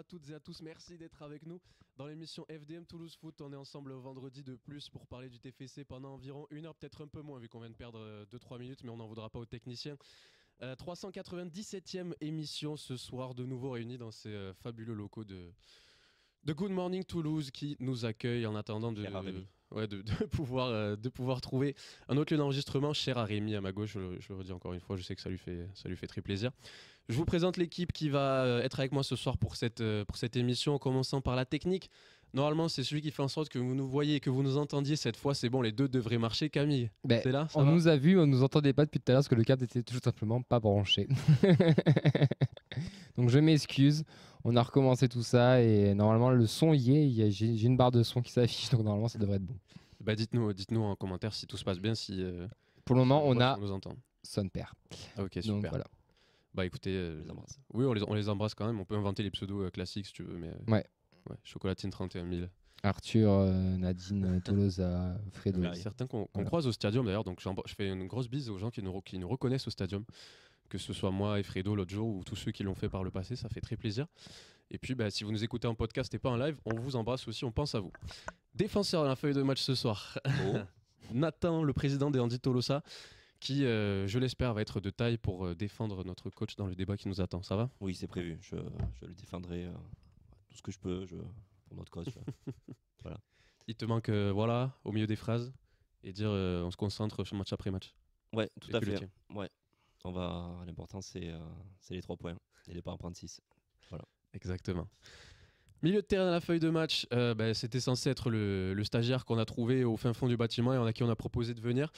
toutes et à tous, merci d'être avec nous dans l'émission FDM Toulouse Foot. On est ensemble vendredi de plus pour parler du TFC pendant environ 1 heure, peut-être un peu moins vu qu'on vient de perdre 2-3 minutes, mais on n'en voudra pas aux techniciens. 397e émission ce soir, de nouveau réunis dans ces fabuleux locaux de Good Morning Toulouse qui nous accueille en attendant de pouvoir trouver un autre lieu d'enregistrement. Cher à Rémi à ma gauche, je le redis encore une fois, je sais que ça lui fait très plaisir. Je vous présente l'équipe qui va être avec moi ce soir pour cette émission, en commençant par la technique. Normalement, c'est celui qui fait en sorte que vous nous voyez et que vous nous entendiez. Cette fois, c'est bon, les deux devraient marcher. Camille, t'es là? On nous a vus, on nous entendait pas depuis tout à l'heure parce que le câble était tout simplement pas branché. Donc je m'excuse, on a recommencé tout ça et normalement le son y est. J'ai une barre de son qui s'affiche, donc normalement ça devrait être bon. Bah dites-nous en commentaire si tout se passe bien, si pour le moment on a nous entend. Son père. Ok, super. Donc, voilà. Bah écoutez, oui, on les embrasse quand même. On peut inventer les pseudos classiques si tu veux, mais ouais. Chocolatine 31 000. Arthur, Nadine, Tolosa, Fredo. Il y a certains qu'on croise au stadium d'ailleurs, donc je fais une grosse bise aux gens qui nous reconnaissent au stadium, que ce soit moi et Fredo l'autre jour ou tous ceux qui l'ont fait par le passé, ça fait très plaisir. Et puis si vous nous écoutez en podcast et pas en live, on vous embrasse aussi, on pense à vous. Défenseur dans la feuille de match ce soir, Nathan, le président des Andy Tolosa, qui, je l'espère, va être de taille pour défendre notre coach dans le débat qui nous attend. Ça va? Oui, c'est prévu, je le défendrai tout ce que je peux pour notre coach. Voilà. Il te manque au milieu des phrases et dire on se concentre match après match. Ouais, tout à fait. Ouais. L'important c'est les 3 points et les pas en prendre 6. Voilà. Exactement. Milieu de terrain à la feuille de match, c'était censé être le stagiaire qu'on a trouvé au fin fond du bâtiment et à qui on a proposé de venir.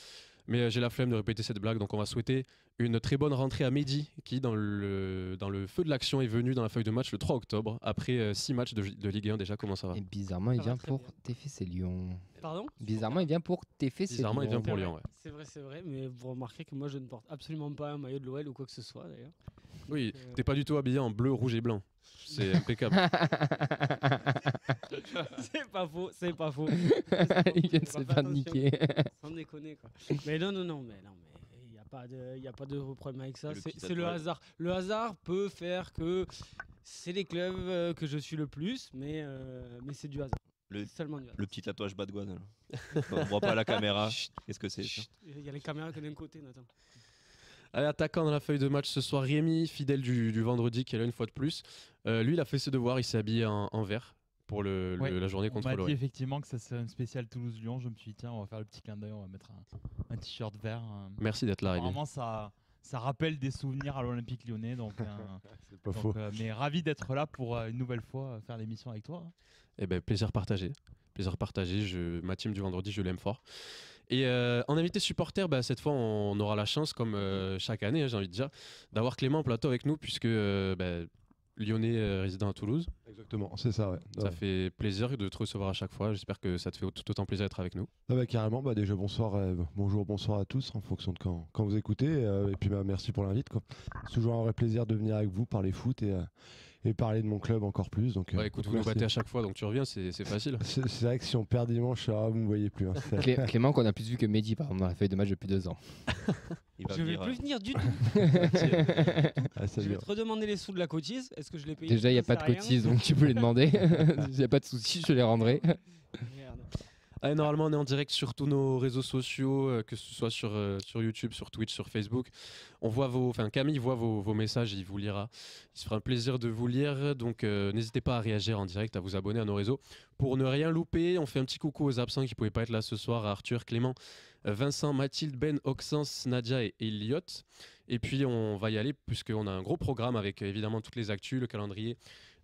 Mais j'ai la flemme de répéter cette blague, donc on va souhaiter une très bonne rentrée à Mehdi, qui dans le feu de l'action est venu dans la feuille de match le 3 octobre, après 6 matchs de Ligue 1 déjà. Comment ça va? Et bizarrement, il vient pour TFC Lyon. Pardon? Bizarrement, il vient pour TFC Lyon. Bizarrement, il vient pour Lyon, ouais. C'est vrai, mais vous remarquerez que moi je ne porte absolument pas un maillot de l'OL ou quoi que ce soit d'ailleurs. Oui, t'es pas du tout habillé en bleu, rouge et blanc. C'est impeccable. C'est pas faux. Il vient de se faire niquer. Sans déconner quoi. Mais non, mais il n'y a pas de problème avec ça. C'est le hasard. Le hasard peut faire que c'est les clubs que je suis le plus, mais c'est du hasard. Seulement du hasard. Le petit tatouage bas de Guan. On voit pas la caméra. Qu'est-ce que c'est? Il y a les caméras que d'un côté, Nathan. Allez, attaquant dans la feuille de match ce soir, Rémi, fidèle du vendredi, qui est là une fois de plus. Lui, il a fait ses devoirs, il s'est habillé en vert pour la journée contre l'OL. On m'a dit effectivement que ça serait une spéciale Toulouse-Lyon. Je me suis dit, tiens, on va faire le petit clin d'œil, on va mettre un t-shirt vert. Merci d'être là, Rémi. Vraiment, ça rappelle des souvenirs à l'Olympique Lyonnais. Donc, c'est pas faux. Mais ravi d'être là pour une nouvelle fois faire l'émission avec toi. Eh ben, plaisir partagé. Ma team du vendredi, je l'aime fort. Et en invité supporter, cette fois, on aura la chance, comme chaque année, j'ai envie de dire, d'avoir Clément en plateau avec nous, puisque Lyonnais résident à Toulouse. Exactement, c'est ça, ouais. Ça fait plaisir de te recevoir à chaque fois. J'espère que ça te fait tout autant plaisir d'être avec nous. Carrément, déjà bonjour à tous en fonction de quand vous écoutez. Et puis merci pour l'invite. C'est toujours un vrai plaisir de venir avec vous, parler foot et parler de mon club encore plus. Donc, écoute, vous nous battez à chaque fois, donc tu reviens, c'est facile. C'est vrai que si on perd dimanche, vous ne me voyez plus. Hein, Clément qu'on a plus vu que Mehdi par exemple dans la feuille de match depuis 2 ans. Je vais plus venir du tout. Je vais te redemander les sous de la cotise. Est-ce que je l'ai payé? Déjà, il n'y a pas de cotise, donc tu peux les demander. Il n'y a pas de souci, je les rendrai. Merde. Allez, normalement, on est en direct sur tous nos réseaux sociaux, que ce soit sur YouTube, sur Twitch, sur Facebook. Camille voit vos messages, il vous lira. Il se fera un plaisir de vous lire. Donc, n'hésitez pas à réagir en direct, à vous abonner à nos réseaux. Pour ne rien louper, on fait un petit coucou aux absents qui ne pouvaient pas être là ce soir, à Arthur, Clément, Vincent, Mathilde, Ben, Oxens, Nadia et Elliot. Et puis, on va y aller, puisqu'on a un gros programme avec évidemment toutes les actus, le calendrier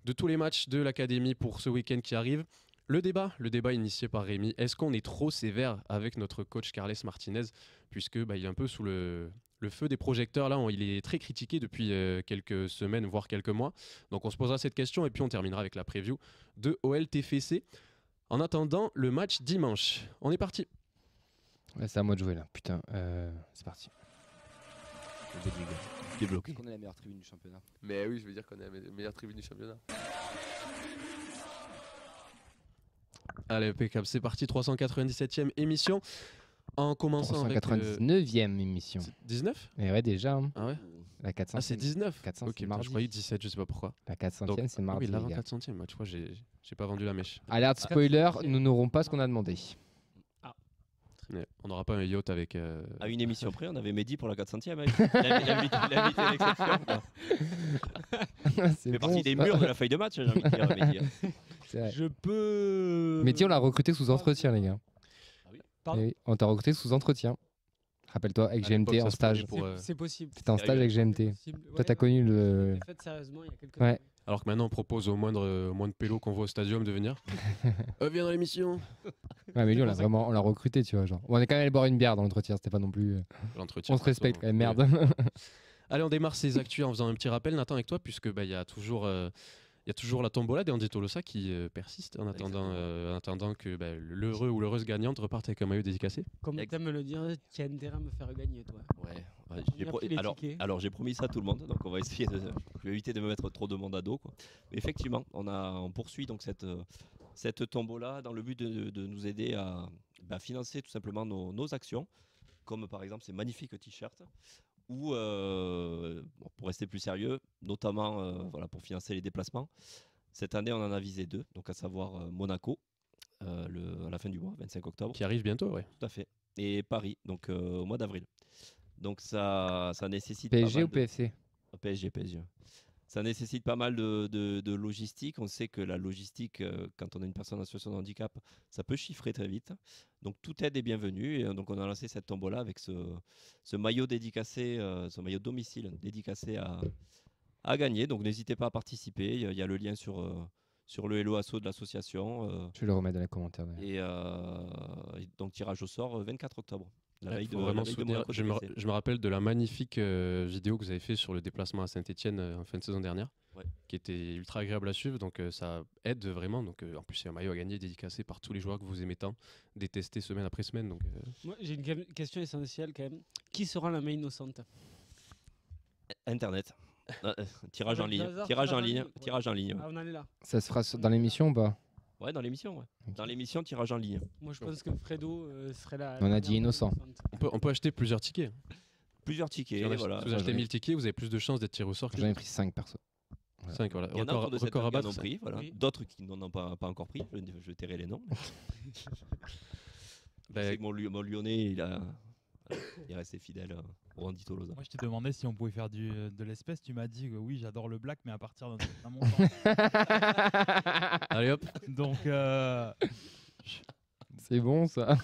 de tous les matchs de l'Académie pour ce week-end qui arrive. Le débat initié par Rémi, est-ce qu'on est trop sévère avec notre coach Carles Martinez, puisque il est un peu sous le feu des projecteurs là, il est très critiqué depuis quelques semaines, voire quelques mois. Donc on se posera cette question et puis on terminera avec la preview de OL TFC. En attendant, le match dimanche. On est parti. Ouais, c'est à moi de jouer là, putain. C'est parti. Débloqué. On est la meilleure tribune du championnat. Mais oui, je veux dire qu'on est la meilleure tribune du championnat. Allez, impeccable, c'est parti, 397e émission. En commençant 399e émission. 19 ? Et ouais, déjà. Hein. Ah ouais. La 400. Ah, c'est 19 400, Ok, c'est putain, mardi. je croyais 17, je sais pas pourquoi. La 400e, Donc, c'est mardi. oui, les l'avant gars. 400e, tu vois, j'ai pas vendu la mèche. Alerte spoiler, nous n'aurons pas ce qu'on a demandé. Ouais, on n'aura pas un yacht avec. À une émission près, on avait Mehdi pour la 400e. L'invité d'exception. quoi. C'est Il fait bon, partie des ça. murs de la feuille de match, j'ai envie de dire, Mehdi. C'est vrai. Je peux. Mais tiens, on l'a recruté sous entretien, les gars. Pardon Eh oui, on t'a recruté sous entretien. Rappelle-toi, avec À l'époque, GMT ça en se stage. prenait pour, C'est possible. C'était en stage avec GMT. Possible. Toi, Ouais, t'as connu le. je l'ai fait sérieusement il y a quelques Ouais. années. Alors que maintenant, on propose au moindre pélo qu'on voit au stadium de venir. Viens dans l'émission. Ouais, mais lui, C'est on l'a pour ça vraiment, on l'a recruté, tu vois. Genre. On est quand même allé boire une bière dans l'entretien, c'était pas non plus. L'entretien. On se respecte quand même, Ouais. merde. Allez, on démarre ces actus en faisant un petit rappel, Nathan, avec toi, puisque il y a toujours la tombola d'Andy Tolosa qui persiste en attendant que l'heureux ou l'heureuse gagnante reparte avec un maillot dédicacé. Comme Ex- t'aimes le dire, tu as intérêt à me faire gagner, toi. Ouais, On a pris les tickets. alors j'ai promis ça à tout le monde, donc on va essayer je vais éviter de me mettre trop de monde à dos. Quoi. Mais effectivement, on poursuit donc cette tombola dans le but de nous aider à financer tout simplement nos actions, comme par exemple ces magnifiques t-shirts, ou pour rester plus sérieux, notamment pour financer les déplacements. Cette année, on en a visé 2, donc à savoir Monaco, à la fin du mois, 25 octobre. Qui arrive bientôt, ouais. Tout à fait. Et Paris, donc au mois d'avril. Donc ça nécessite PSG pas mal ou PFC? PSG. Ça nécessite pas mal de logistique. On sait que la logistique, quand on a une personne en situation de handicap, ça peut chiffrer très vite. Donc toute aide est bienvenue. Et donc on a lancé cette tombola avec ce maillot dédicacé, ce maillot domicile dédicacé à gagner. Donc n'hésitez pas à participer. Il y a le lien sur le Hello Asso de l'association. Je vais le remettre dans les commentaires. d'ailleurs. Et donc tirage au sort 24 octobre. La Il veille faut de vraiment la veille de soutenir. Monaco Je TFC. me rappelle de la magnifique vidéo que vous avez fait sur le déplacement à Saint-Etienne en fin de saison dernière, Ouais. qui était ultra agréable à suivre. Donc ça aide vraiment. Donc en plus, c'est un maillot à gagner dédicacé par tous les joueurs que vous aimez tant, détestés semaine après semaine. Donc Moi, j'ai une question essentielle quand même. Qui sera la main innocente? Internet. Tirage en Avec ligne. le hasard, Tirage en tirage en ligne. ligne, ouais. Tirage en ligne. Ah, on en est là. Ça se fera dans l'émission ou pas? Ouais, dans l'émission. Ouais. Ok. Dans l'émission, tirage en ligne. Moi, je pense que Fredo serait là. On a dit innocent. on peut acheter plusieurs tickets. Plusieurs tickets. Si, Voilà. si vous achetez 1000 tickets, vous avez plus de chances d'être tiré au sort que J'en ai pris 5 perso. 5. Voilà. Il y en a Record, autour de cette record à table qui en battre. ont ça. pris. Voilà. Oui. D'autres qui n'en ont pas encore pris. Je tairai les noms. Ben, C'est que mon Lyonnais, il est resté fidèle au Andy Tolosa. Moi, je t'ai demandé si on pouvait faire de l'espèce. Tu m'as dit que oui, j'adore le black, mais à partir d'un certain montant. allez hop. Donc, C'est bon ça.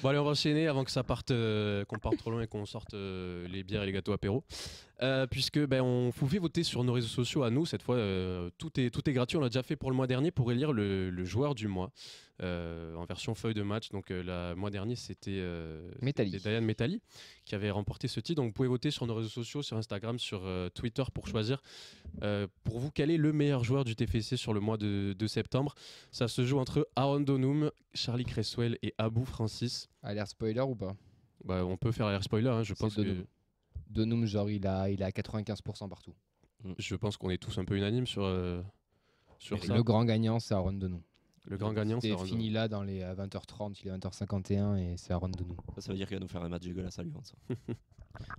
Bon allez, on va enchaîner avant que ça parte, qu'on parte trop loin et qu'on sorte les bières et les gâteaux apéro. Puisque vous pouvez voter sur nos réseaux sociaux à nous. Cette fois, tout est gratuit. On l'a déjà fait pour le mois dernier pour élire le joueur du mois en version feuille de match. Donc le mois dernier, c'était Metalli. Diane Metalli qui avait remporté ce titre. Donc vous pouvez voter sur nos réseaux sociaux, sur Instagram, sur Twitter pour choisir pour vous quel est le meilleur joueur du TFC sur le mois de septembre. Ça se joue entre Aaron Donum, Charlie Cresswell et Abou Francis. Alerte spoiler ou pas? On peut faire l'air spoiler, hein, je C'est pense Donum. que Donum, genre, il a 95% partout. je pense qu'on est tous un peu unanimes sur ça. Le grand gagnant, c'est Aaron Donum. Le grand gagnant, c'est C'est Aaron fini là dans les 20h30, il est 20h51 et c'est Aaron Donum. Ça veut dire qu'il va nous faire un match dégueulasse à Lyon. Ça.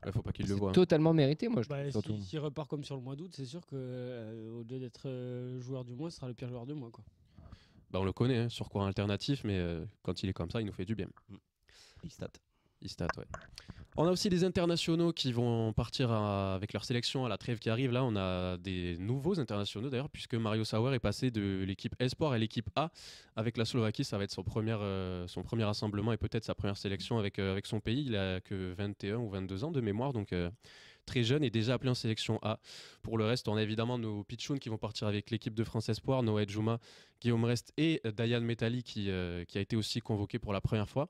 Il faut pas qu'il le C'est voit. hein. totalement mérité, moi je trouve. Bah, surtout. S'il repart comme sur le mois d'août, c'est sûr que au lieu d'être joueur du mois, ce sera le pire joueur du mois, quoi. On le connaît hein, sur courant alternatif, mais quand il est comme ça, il nous fait du bien. Il stat. Il stat, ouais. On a aussi des internationaux qui vont partir avec leur sélection à la trêve qui arrive. Là, on a des nouveaux internationaux d'ailleurs, puisque Mario Sauer est passé de l'équipe Espoir à l'équipe A avec la Slovaquie. Ça va être son premier rassemblement et peut-être sa première sélection avec son pays. Il a que 21 ou 22 ans de mémoire, donc très jeune et déjà appelé en sélection A. Pour le reste, on a évidemment nos pitchouns qui vont partir avec l'équipe de France Espoir, Noé Djouma, Guillaume Rest et Dayan Metalli qui a été aussi convoqué pour la première fois.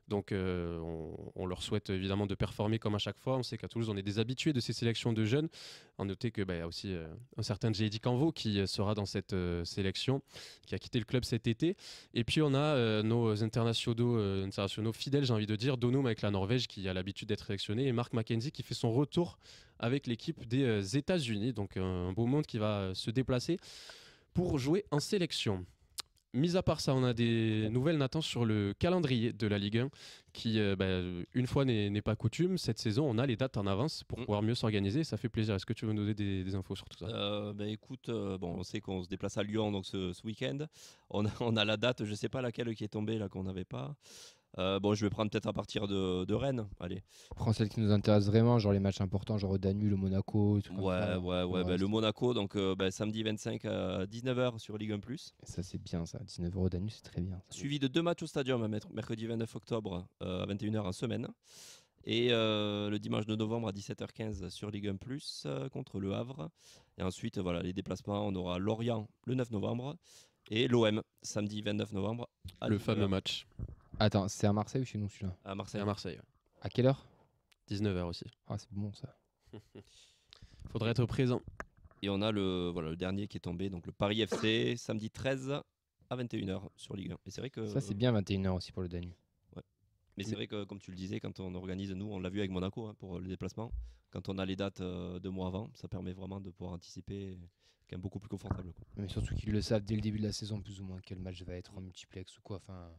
Donc on leur souhaite évidemment de performer comme à chaque fois. On sait qu'à Toulouse, on est des habitués de ces sélections de jeunes. À noter qu'il y a aussi un certain J.D. Canvo qui sera dans cette sélection, qui a quitté le club cet été. Et puis on a nos internationaux fidèles, j'ai envie de dire, Donum avec la Norvège qui a l'habitude d'être sélectionné et Mark McKenzie qui fait son retour avec l'équipe des États-Unis. Donc un beau monde qui va se déplacer pour jouer en sélection. Mis à part ça, on a des nouvelles, Nathan, sur le calendrier de la Ligue 1 qui, une fois n'est pas coutume, cette saison, on a les dates en avance pour pouvoir mieux s'organiser. Ça fait plaisir. Est-ce que tu veux nous donner des infos sur tout ça? Écoute, on sait qu'on se déplace à Lyon donc ce week-end. On a la date, je ne sais pas laquelle qui est tombée, là qu'on n'avait pas. Je vais prendre peut-être à partir de Rennes. Allez. Prends celle qui nous intéresse vraiment, genre les matchs importants, genre au Danube, le Monaco. Le Monaco, donc samedi 25 à 19h sur Ligue 1+. Ça c'est bien ça, 19 € au Danube, c'est très bien. Ça. Suivi de 2 matchs au Stadium, mercredi 29 octobre à 21h en semaine. Et le dimanche 2 novembre à 17h15 sur Ligue 1+, contre le Havre. Et ensuite, les déplacements, on aura Lorient le 9 novembre et l'OM samedi 29 novembre. Le fameux match. Attends, c'est à Marseille ou chez nous celui-là? À Marseille. À Marseille. À quelle heure? 19h aussi. Ah, c'est bon ça. Faudrait être présent. Et on a le dernier qui est tombé, donc le Paris FC, samedi 13 à 21h sur Ligue 1. Et c'est vrai que ça c'est bien 21h aussi pour le Danube. Ouais. Mais c'est vrai que comme tu le disais, quand on organise, nous on l'a vu avec Monaco pour le déplacement, quand on a les dates 2 mois avant, ça permet vraiment de pouvoir anticiper quand même beaucoup plus confortable. Mais surtout qu'ils le savent dès le début de la saison plus ou moins quel match va être en multiplex ou quoi. Enfin,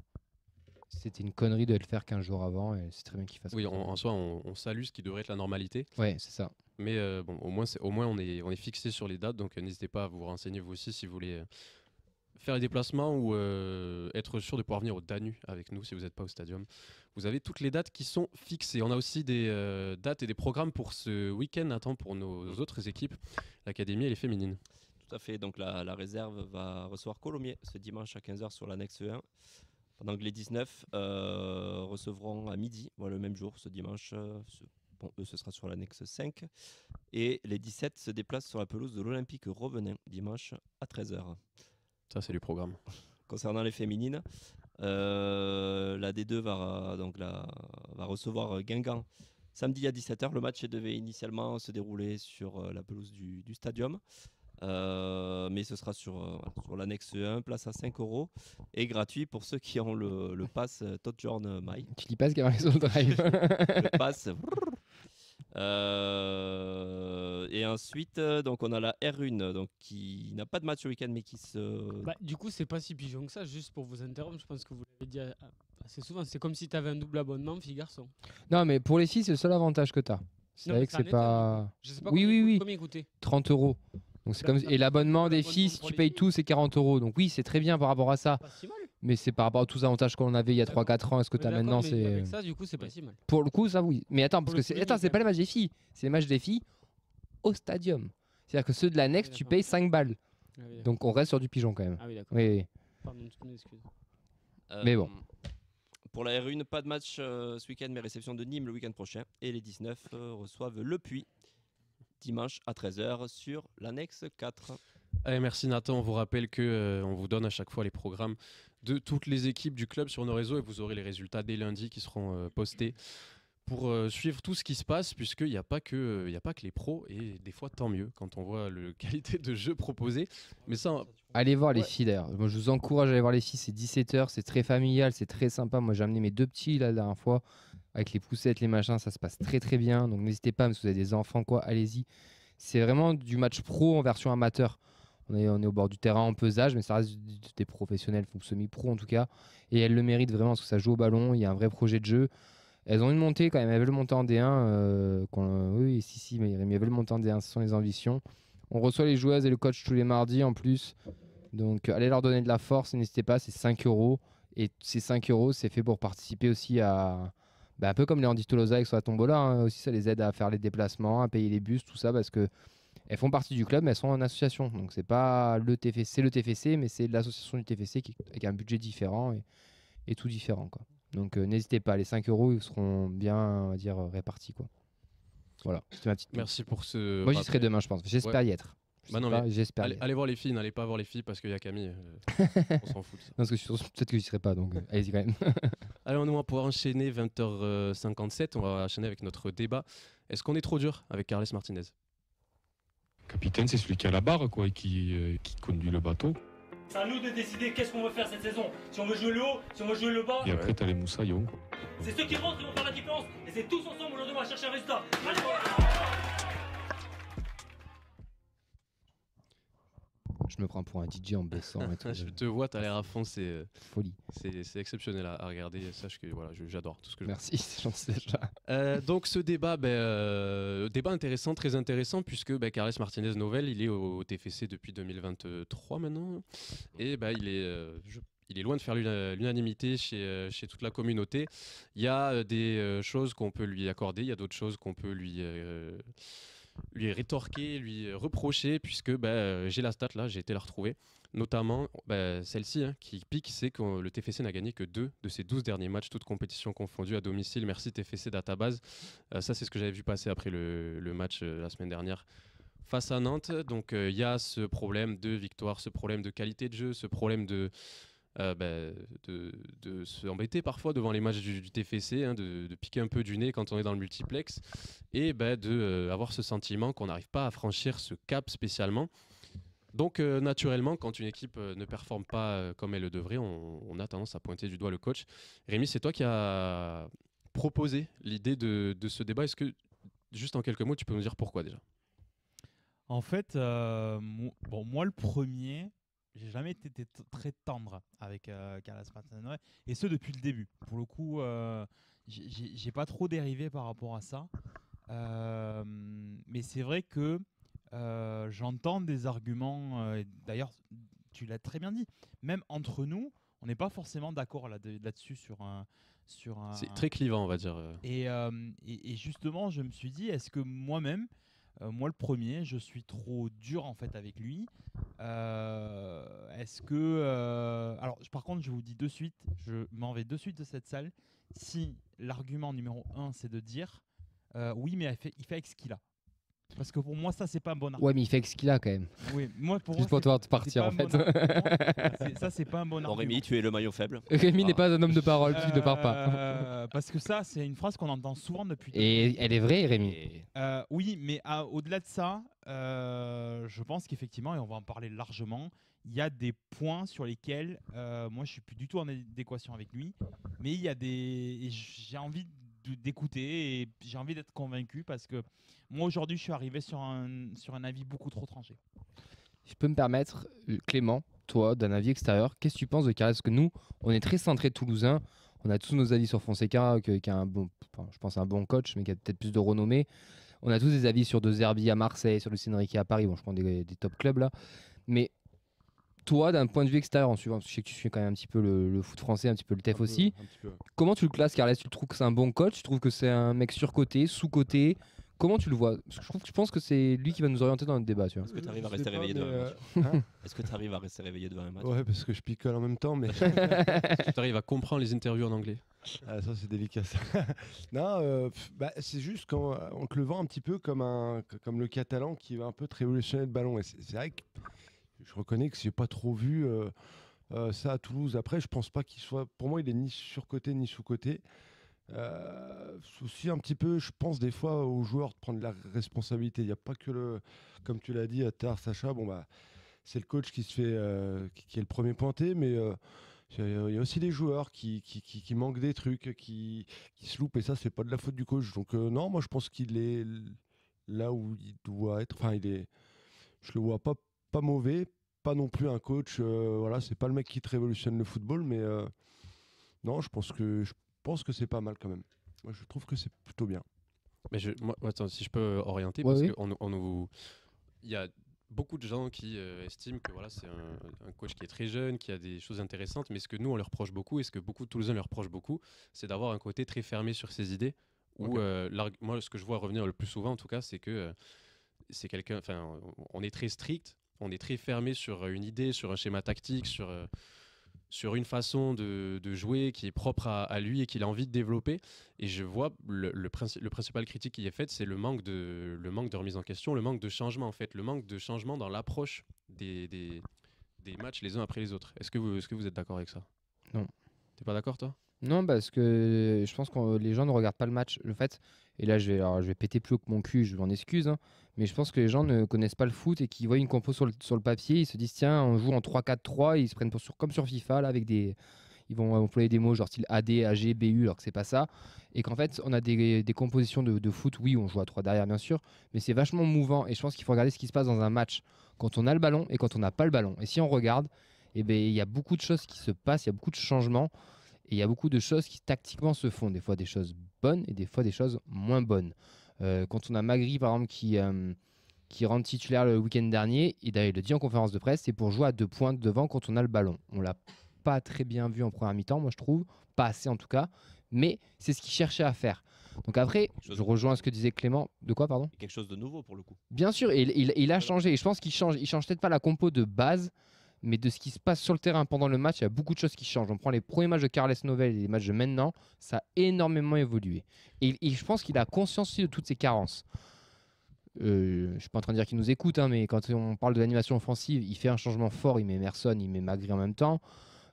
c'était une connerie de le faire 15 jours avant et c'est très bien qu'ils fassent. Oui, en soi, on salue ce qui devrait être la normalité. Ouais, c'est ça. Mais au moins on est fixé sur les dates, donc n'hésitez pas à vous renseigner vous aussi si vous voulez faire les déplacements ou être sûr de pouvoir venir au Danube avec nous si vous n'êtes pas au Stadium. Vous avez toutes les dates qui sont fixées. On a aussi des dates et des programmes pour ce week-end, Nathan, pour nos autres équipes, l'Académie et les féminines. Tout à fait, donc la réserve va recevoir Colomiers ce dimanche à 15h sur l'annexe 1. Pendant que les 19 recevront à midi, le même jour, ce dimanche. Eux, ce sera sur l'annexe 5. Et les 17 se déplacent sur la pelouse de l'Olympique Rovenin, dimanche à 13h. Ça, c'est du programme. Concernant les féminines, la D2 va recevoir Guingamp samedi à 17h. Le match devait initialement se dérouler sur la pelouse du Stadium. Mais ce sera sur l'annexe 1, place à 5 € et gratuit pour ceux qui ont le pass Totjorn My. Tu lis pas ce qu'il y a sur le drive. Le pass. Et ensuite, donc on a la R1 donc, qui n'a pas de match ce week-end mais qui se. Du coup, c'est pas si pigeon que ça, juste pour vous interrompre. Je pense que vous l'avez dit assez souvent. C'est comme si tu avais un double abonnement, fille-garçon. Non, mais pour les filles, c'est le seul avantage que tu as. C'est vrai que c'est pas. Je sais pas oui. Combien il coûtait 30 €. Donc c'est comme... Et l'abonnement des filles, si tu payes tout, c'est 40 €. Donc oui, c'est très bien par rapport à ça. Pas si mal. Mais c'est par rapport à tous les avantages qu'on avait il y a 3-4 ans. Est-ce que tu as maintenant c'est... Avec ça, du coup, c'est pas si mal. Pour le coup, ça oui. Mais attends, parce que c'est pas les matchs des filles. C'est les matchs des filles au Stadium. C'est-à-dire que ceux de l'annexe, tu payes 5 balles. Donc on reste sur du pigeon quand même. Ah oui, d'accord. Oui. Pardon, toutes mes excuses. Mais bon. Pour la R1, pas de match ce week-end, mais réception de Nîmes le week-end prochain. Et les 19 reçoivent Le Puy dimanche à 13h sur l'annexe 4. Allez, merci Nathan, on vous rappelle qu'on vous donne à chaque fois les programmes de toutes les équipes du club sur nos réseaux et vous aurez les résultats dès lundi qui seront postés pour suivre tout ce qui se passe puisqu'il n'y a pas que les pros et des fois tant mieux quand on voit la qualité de jeu proposée. Mais ça, allez voir les filles d'ailleurs. Moi je vous encourage à aller voir les filles, c'est 17h, c'est très familial, c'est très sympa. Moi j'ai amené mes 2 petits là, la dernière fois avec les poussettes, les machins, ça se passe très très bien. Donc n'hésitez pas, même si vous avez des enfants, allez-y. C'est vraiment du match pro en version amateur. On est au bord du terrain en pesage, mais ça reste des professionnels, ou semi-pro en tout cas. Et elles le méritent vraiment parce que ça joue au ballon, il y a un vrai projet de jeu. Elles ont une montée quand même, elles veulent monter en D1. Oui, mais elles veulent monter en D1, ce sont les ambitions. On reçoit les joueuses et le coach tous les mardis en plus. Donc allez leur donner de la force, n'hésitez pas, c'est 5 €. Et ces 5 €, c'est fait pour participer aussi à... un peu comme les Andy Tolosa avec sur la tombola, aussi ça les aide à faire les déplacements, à payer les bus, tout ça, parce que elles font partie du club, mais elles sont en association. Donc c'est pas le TFC, c'est le TFC, mais c'est l'association du TFC avec un budget différent et tout différent, quoi. Donc n'hésitez pas, les 5 €, ils seront bien, on va dire, répartis, quoi. Voilà, c'était ma petite... Merci pour ce... Moi j'y serai demain, je pense. J'espère y être. J'espère. Allez voir les filles, n'allez pas voir les filles parce qu'il y a Camille. On s'en fout de ça. Non, parce que peut-être que j'y serai pas, donc allez-y quand même. Allez, on va pouvoir enchaîner 20h57. On va enchaîner avec notre débat. Est-ce qu'on est trop dur avec Carles Martinez? Capitaine, c'est celui qui a la barre, quoi, et qui conduit le bateau. C'est à nous de décider qu'est-ce qu'on veut faire cette saison. Si on veut jouer le haut, si on veut jouer le bas. Et après, t'as les moussaillons. C'est ceux qui rentrent qui vont faire la différence. Et c'est tous ensemble aujourd'hui on va chercher un résultat. Allez. Je me prends pour un DJ en baissant et tout. Je te vois, t'as l'air à fond, c'est Folie. exceptionnel à regarder. Sache que voilà, j'adore tout ce que je Merci, c'est gentil déjà. donc ce débat, débat intéressant, très intéressant, puisque Carles Martinez Novel, il est au TFC depuis 2023 maintenant, et il est loin de faire l'unanimité chez toute la communauté. Il y a des choses qu'on peut lui accorder, il y a d'autres choses qu'on peut lui rétorquer, lui reprocher, puisque j'ai la stat là, j'ai été la retrouver. Notamment celle-ci qui pique, c'est que le TFC n'a gagné que 2 de ses 12 derniers matchs, toutes compétitions confondues à domicile. Merci TFC Database. Ça, c'est ce que j'avais vu passer après le match la semaine dernière face à Nantes. Donc il y a ce problème de victoire, ce problème de qualité de jeu, ce problème de se embêter parfois devant les matchs du TFC, de piquer un peu du nez quand on est dans le multiplex, et d'avoir ce sentiment qu'on n'arrive pas à franchir ce cap spécialement. Donc naturellement, quand une équipe ne performe pas comme elle le devrait, on a tendance à pointer du doigt le coach. Rémi, c'est toi qui as proposé l'idée de ce débat. Est-ce que, juste en quelques mots, tu peux nous dire pourquoi déjà ? En fait, moi le premier, j'ai jamais été très tendre avec Carles Martinez, et ce depuis le début. Pour le coup, j'ai pas trop dérivé par rapport à ça. Mais c'est vrai que j'entends des arguments, d'ailleurs tu l'as très bien dit, même entre nous on n'est pas forcément d'accord là-dessus sur un c'est très clivant, on va dire. Et justement je me suis dit, est-ce que moi-même, moi le premier, je suis trop dur en fait avec lui, est-ce que alors par contre je vous dis de suite, je m'en vais de suite de cette salle si l'argument numéro 1 c'est de dire oui mais il fait avec ce qu'il a. Parce que pour moi, ça, c'est pas un bon argument. Ouais, mais il fait avec ce qu'il a quand même. Oui, moi, pour juste pour te partir, en fait. Ça, c'est pas un bon argument. Rémi, tu es le maillot faible. Rémi n'est pas un homme de parole, tu ne pars pas. Parce que ça, c'est une phrase qu'on entend souvent depuis. Et elle est vraie, Rémi. Oui, mais au-delà de ça, je pense qu'effectivement, et on va en parler largement, il y a des points sur lesquels moi, je suis plus du tout en adéquation avec lui. Mais il y a des. J'ai envie d'écouter et j'ai envie d'être convaincu parce que moi aujourd'hui je suis arrivé sur un avis beaucoup trop tranché. Je peux me permettre, Clément, toi d'un avis extérieur, qu'est-ce que tu penses de Carles? Parce que nous on est très centré toulousain, on a tous nos avis sur Fonseca qui est un bon, je pense un bon coach mais qui a peut-être plus de renommée, on a tous des avis sur De Zerbi à Marseille, sur Lucien Riquet à Paris, bon je prends des top clubs là, mais toi, d'un point de vue extérieur, en suivant, parce que je sais que tu suis quand même un petit peu le foot français, un petit peu le TEF aussi. Comment tu le classes, Carles? Tu trouves que c'est un bon coach? Tu trouves que c'est un mec surcoté, sous-coté? Comment tu le vois? Parce que je pense que c'est lui qui va nous orienter dans notre débat. Est-ce que tu arrives à rester réveillé devant un match? Est-ce que tu arrives à rester réveillé devant un match? Ouais, parce que je picole en même temps. Mais est-ce que tu arrives à comprendre les interviews en anglais? Ça, c'est délicat. Non, c'est juste quand on te le vend un petit peu comme le Catalan qui va un peu révolutionner le ballon. Et c'est vrai que je reconnais que j'ai pas trop vu ça à Toulouse. Après, je pense pas qu'il soit. Pour moi, il est ni surcoté ni sous-coté. Aussi un petit peu, je pense des fois aux joueurs de prendre la responsabilité. Il n'y a pas que comme tu l'as dit, Sacha. C'est le coach qui se fait, qui est le premier pointé, mais il y a aussi les joueurs qui manquent des trucs, qui se loupent. Et ça, c'est pas de la faute du coach. Donc non, moi je pense qu'il est là où il doit être. Enfin, je le vois pas mauvais, pas non plus un coach. Voilà, c'est pas le mec qui te révolutionne le football, mais non, je pense que c'est pas mal quand même. Moi, je trouve que c'est plutôt bien. Mais moi, attends, si je peux orienter, ouais, parce oui. il y a beaucoup de gens qui estiment que voilà, c'est un coach qui est très jeune, qui a des choses intéressantes, mais ce que nous on leur reproche beaucoup, et ce que beaucoup de Toulousains leur reprochent beaucoup, c'est d'avoir un côté très fermé sur ses idées. Où moi, ce que je vois revenir le plus souvent, en tout cas, c'est que c'est quelqu'un. Enfin, on est très strict. On est très fermé sur une idée, sur un schéma tactique, sur une façon de jouer qui est propre à lui et qu'il a envie de développer. Et je vois le principal critique qui est faite, c'est le manque de remise en question, le manque de changement en fait, le manque de changement dans l'approche des matchs les uns après les autres. Est-ce que vous êtes d'accord avec ça? Non. T'es pas d'accord toi? Non, parce que je pense que les gens ne regardent pas le match. Le fait, et là je vais péter plus haut que mon cul, je m'en excuse, hein, mais je pense que les gens ne connaissent pas le foot et qu'ils voient une compo sur le papier, ils se disent tiens, on joue en 3-4-3, ils se prennent comme sur FIFA là, avec des. Ils vont employer des mots genre style AD, AG, BU, alors que c'est pas ça. Et qu'en fait, on a des compositions de foot. Oui, on joue à 3 derrière, bien sûr, mais c'est vachement mouvant. Et je pense qu'il faut regarder ce qui se passe dans un match quand on a le ballon et quand on n'a pas le ballon. Et si on regarde, eh ben, il y a beaucoup de choses qui se passent, il y a beaucoup de changements. Et il y a beaucoup de choses qui tactiquement se font. Des fois des choses bonnes et des fois des choses moins bonnes. Quand on a Magri, par exemple, qui rentre titulaire le week-end dernier, et d'ailleurs il le dit en conférence de presse, c'est pour jouer à 2 pointes devant quand on a le ballon. On l'a pas très bien vu en première mi-temps, moi je trouve, pas assez en tout cas, mais c'est ce qu'il cherchait à faire. Donc après, je rejoins ce que disait Clément. De quoi, pardon ? Quelque chose de nouveau pour le coup. Bien sûr, il a changé, et je pense qu'il change peut-être pas la compo de base, mais de ce qui se passe sur le terrain pendant le match, il y a beaucoup de choses qui changent. On prend les premiers matchs de Carles Novel et les matchs de maintenant, ça a énormément évolué. Et je pense qu'il a conscience aussi de toutes ces carences. Je ne suis pas en train de dire qu'il nous écoute, hein, mais quand on parle de l'animation offensive, il fait un changement fort, il met Emerson, il met Magri en même temps.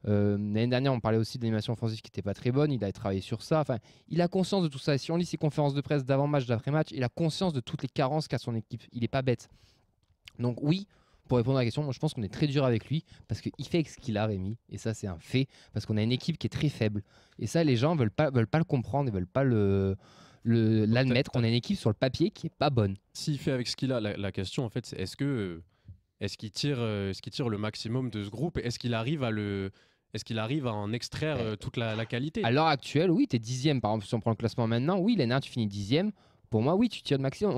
L'année dernière, on parlait aussi de l'animation offensive qui n'était pas très bonne, il a travaillé sur ça. Enfin, il a conscience de tout ça. Et si on lit ses conférences de presse d'avant-match, d'après-match, il a conscience de toutes les carences qu'a son équipe. Il n'est pas bête. Donc oui, pour répondre à la question, moi je pense qu'on est très dur avec lui parce qu'il fait avec ce qu'il a, Rémi, et ça c'est un fait, parce qu'on a une équipe qui est très faible. Et ça, les gens veulent pas le comprendre, ils veulent pas l'admettre. On a une équipe sur le papier qui est pas bonne. S'il fait avec ce qu'il a, la question en fait, c'est est-ce qu'il tire le maximum de ce groupe? Est-ce qu'il arrive à en extraire toute la qualité? À l'heure actuelle, oui, tu es 10e, par exemple, si on prend le classement maintenant, oui, l'année dernière tu finis 10e. Pour moi, oui, tu tires le maximum.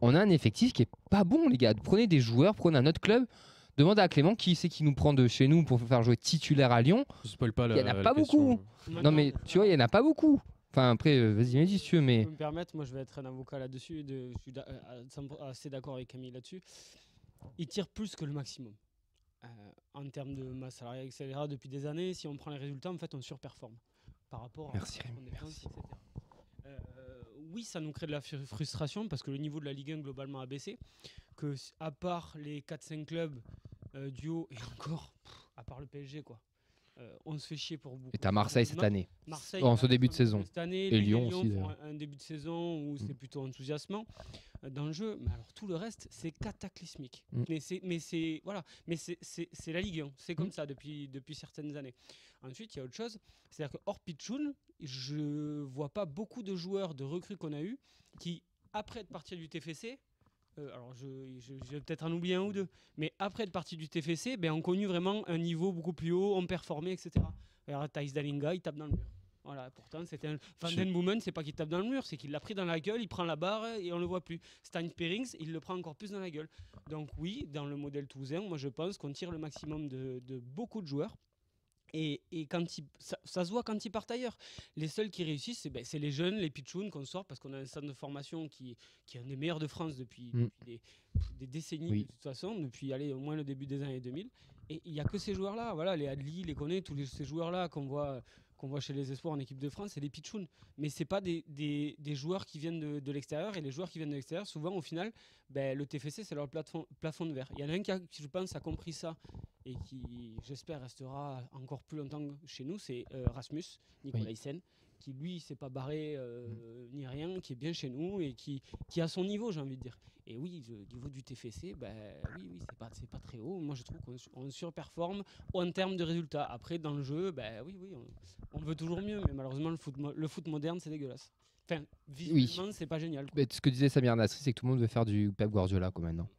On a un effectif qui est pas bon, les gars. Prenez des joueurs, prenez un autre club. Demandez à Clément qui c'est qui nous prend de chez nous pour faire jouer titulaire à Lyon. Il n'y en a pas beaucoup. Non, mais tu vois, il n'y en a pas beaucoup. Enfin, après, vas-y, Mehdi, si tu veux. Mais... Si vous me permettre, moi je vais être un avocat là-dessus. Je suis assez d'accord avec Camille là-dessus. Il tire plus que le maximum. En termes de masse salariale, etc. Depuis des années, si on prend les résultats, en fait, on surperforme par rapport à ce qu'on dépense, etc. Oui, ça nous crée de la frustration parce que le niveau de la Ligue 1 globalement a baissé. Que à part les 4-5 clubs du haut et encore, à part le PSG, quoi. On se fait chier pour beaucoup. Et t'as Marseille cette année. Marseille en ce début de saison. Cette année, et Lyon aussi. Font un début de saison où c'est plutôt enthousiasmant dans le jeu. Mais alors tout le reste, c'est cataclysmique. Mais c'est la Ligue 1. C'est comme ça depuis certaines années. Ensuite, il y a autre chose. C'est-à-dire que hors Pichoun, je vois pas beaucoup de joueurs de recrues qu'on a eu qui, après être partis du TFC, alors je vais peut-être en oublier un ou deux, mais après être parti du TFC, ont connu vraiment un niveau beaucoup plus haut, ont performé, etc. Alors Thijs Dallinga, il tape dans le mur. Voilà, pourtant c'était un Van Den Boomen, c'est pas qu'il tape dans le mur, c'est qu'il l'a pris dans la gueule, il prend la barre et on le voit plus. Stein Perrings, il le prend encore plus dans la gueule. Donc oui, dans le modèle toulousain, moi je pense qu'on tire le maximum de beaucoup de joueurs. Et quand ça se voit quand ils partent ailleurs. Les seuls qui réussissent, c'est les jeunes, les pitchouns qu'on sort parce qu'on a un centre de formation qui est un des meilleurs de France depuis des décennies de toute façon, depuis au moins le début des années 2000. Et il n'y a que ces joueurs-là, voilà, les Adli, les Koné, tous ces joueurs-là qu'on voit chez les espoirs en équipe de France, c'est des pitchouns. Mais ce n'est pas des joueurs qui viennent de l'extérieur. Et les joueurs qui viennent de l'extérieur, souvent, au final, le TFC, c'est leur plafond de verre. Il y en a un qui, je pense, a compris ça et qui, j'espère, restera encore plus longtemps chez nous. C'est Rasmus Nicolaisen, qui, lui, ne s'est pas barré ni rien, qui est bien chez nous et qui a son niveau, j'ai envie de dire. Et oui, le niveau du TFC, oui, c'est pas très haut. Moi, je trouve qu'on surperforme en termes de résultats. Après, dans le jeu, oui, on veut toujours mieux, mais malheureusement, le foot moderne, c'est dégueulasse. Enfin, visuellement, c'est pas génial. Ce que disait Samir Nasri, c'est que tout le monde veut faire du Pep Guardiola comme maintenant.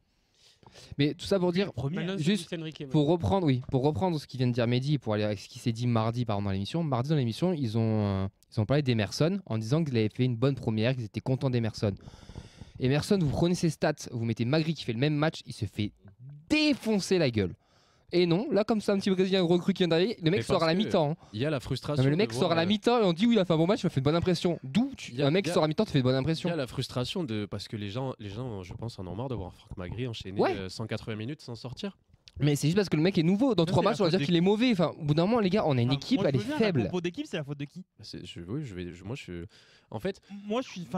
Mais tout ça pour dire, juste pour reprendre ce qu'il vient de dire Mehdi, pour aller avec ce qui s'est dit mardi dans l'émission. Mardi dans l'émission, ils ont parlé d'Emerson en disant qu'ils avaient fait une bonne première, qu'ils étaient contents d'Emerson. Emerson, vous prenez ses stats, vous mettez Magri qui fait le même match, il se fait défoncer la gueule. Et non, là comme ça, un petit Brésilien recru qui vient d'arriver, le mec sort à la mi-temps. Il y a la frustration. Non, mais le mec sort à la mi-temps et on dit oui, il a fait un bon match, il a fait une bonne impression. D'où un mec sort à la mi-temps, tu fais une bonne impression. Il y a la frustration parce que les gens, je pense, en ont marre de voir Franck Magri enchaîner 180 minutes sans sortir. Mais c'est juste parce que le mec est nouveau. Dans 3 matchs, on va dire qu'il est mauvais. Enfin, au bout d'un moment, les gars, on a une équipe, elle est faible. La faute d'équipe, c'est la faute de qui? En fait, moi, je suis.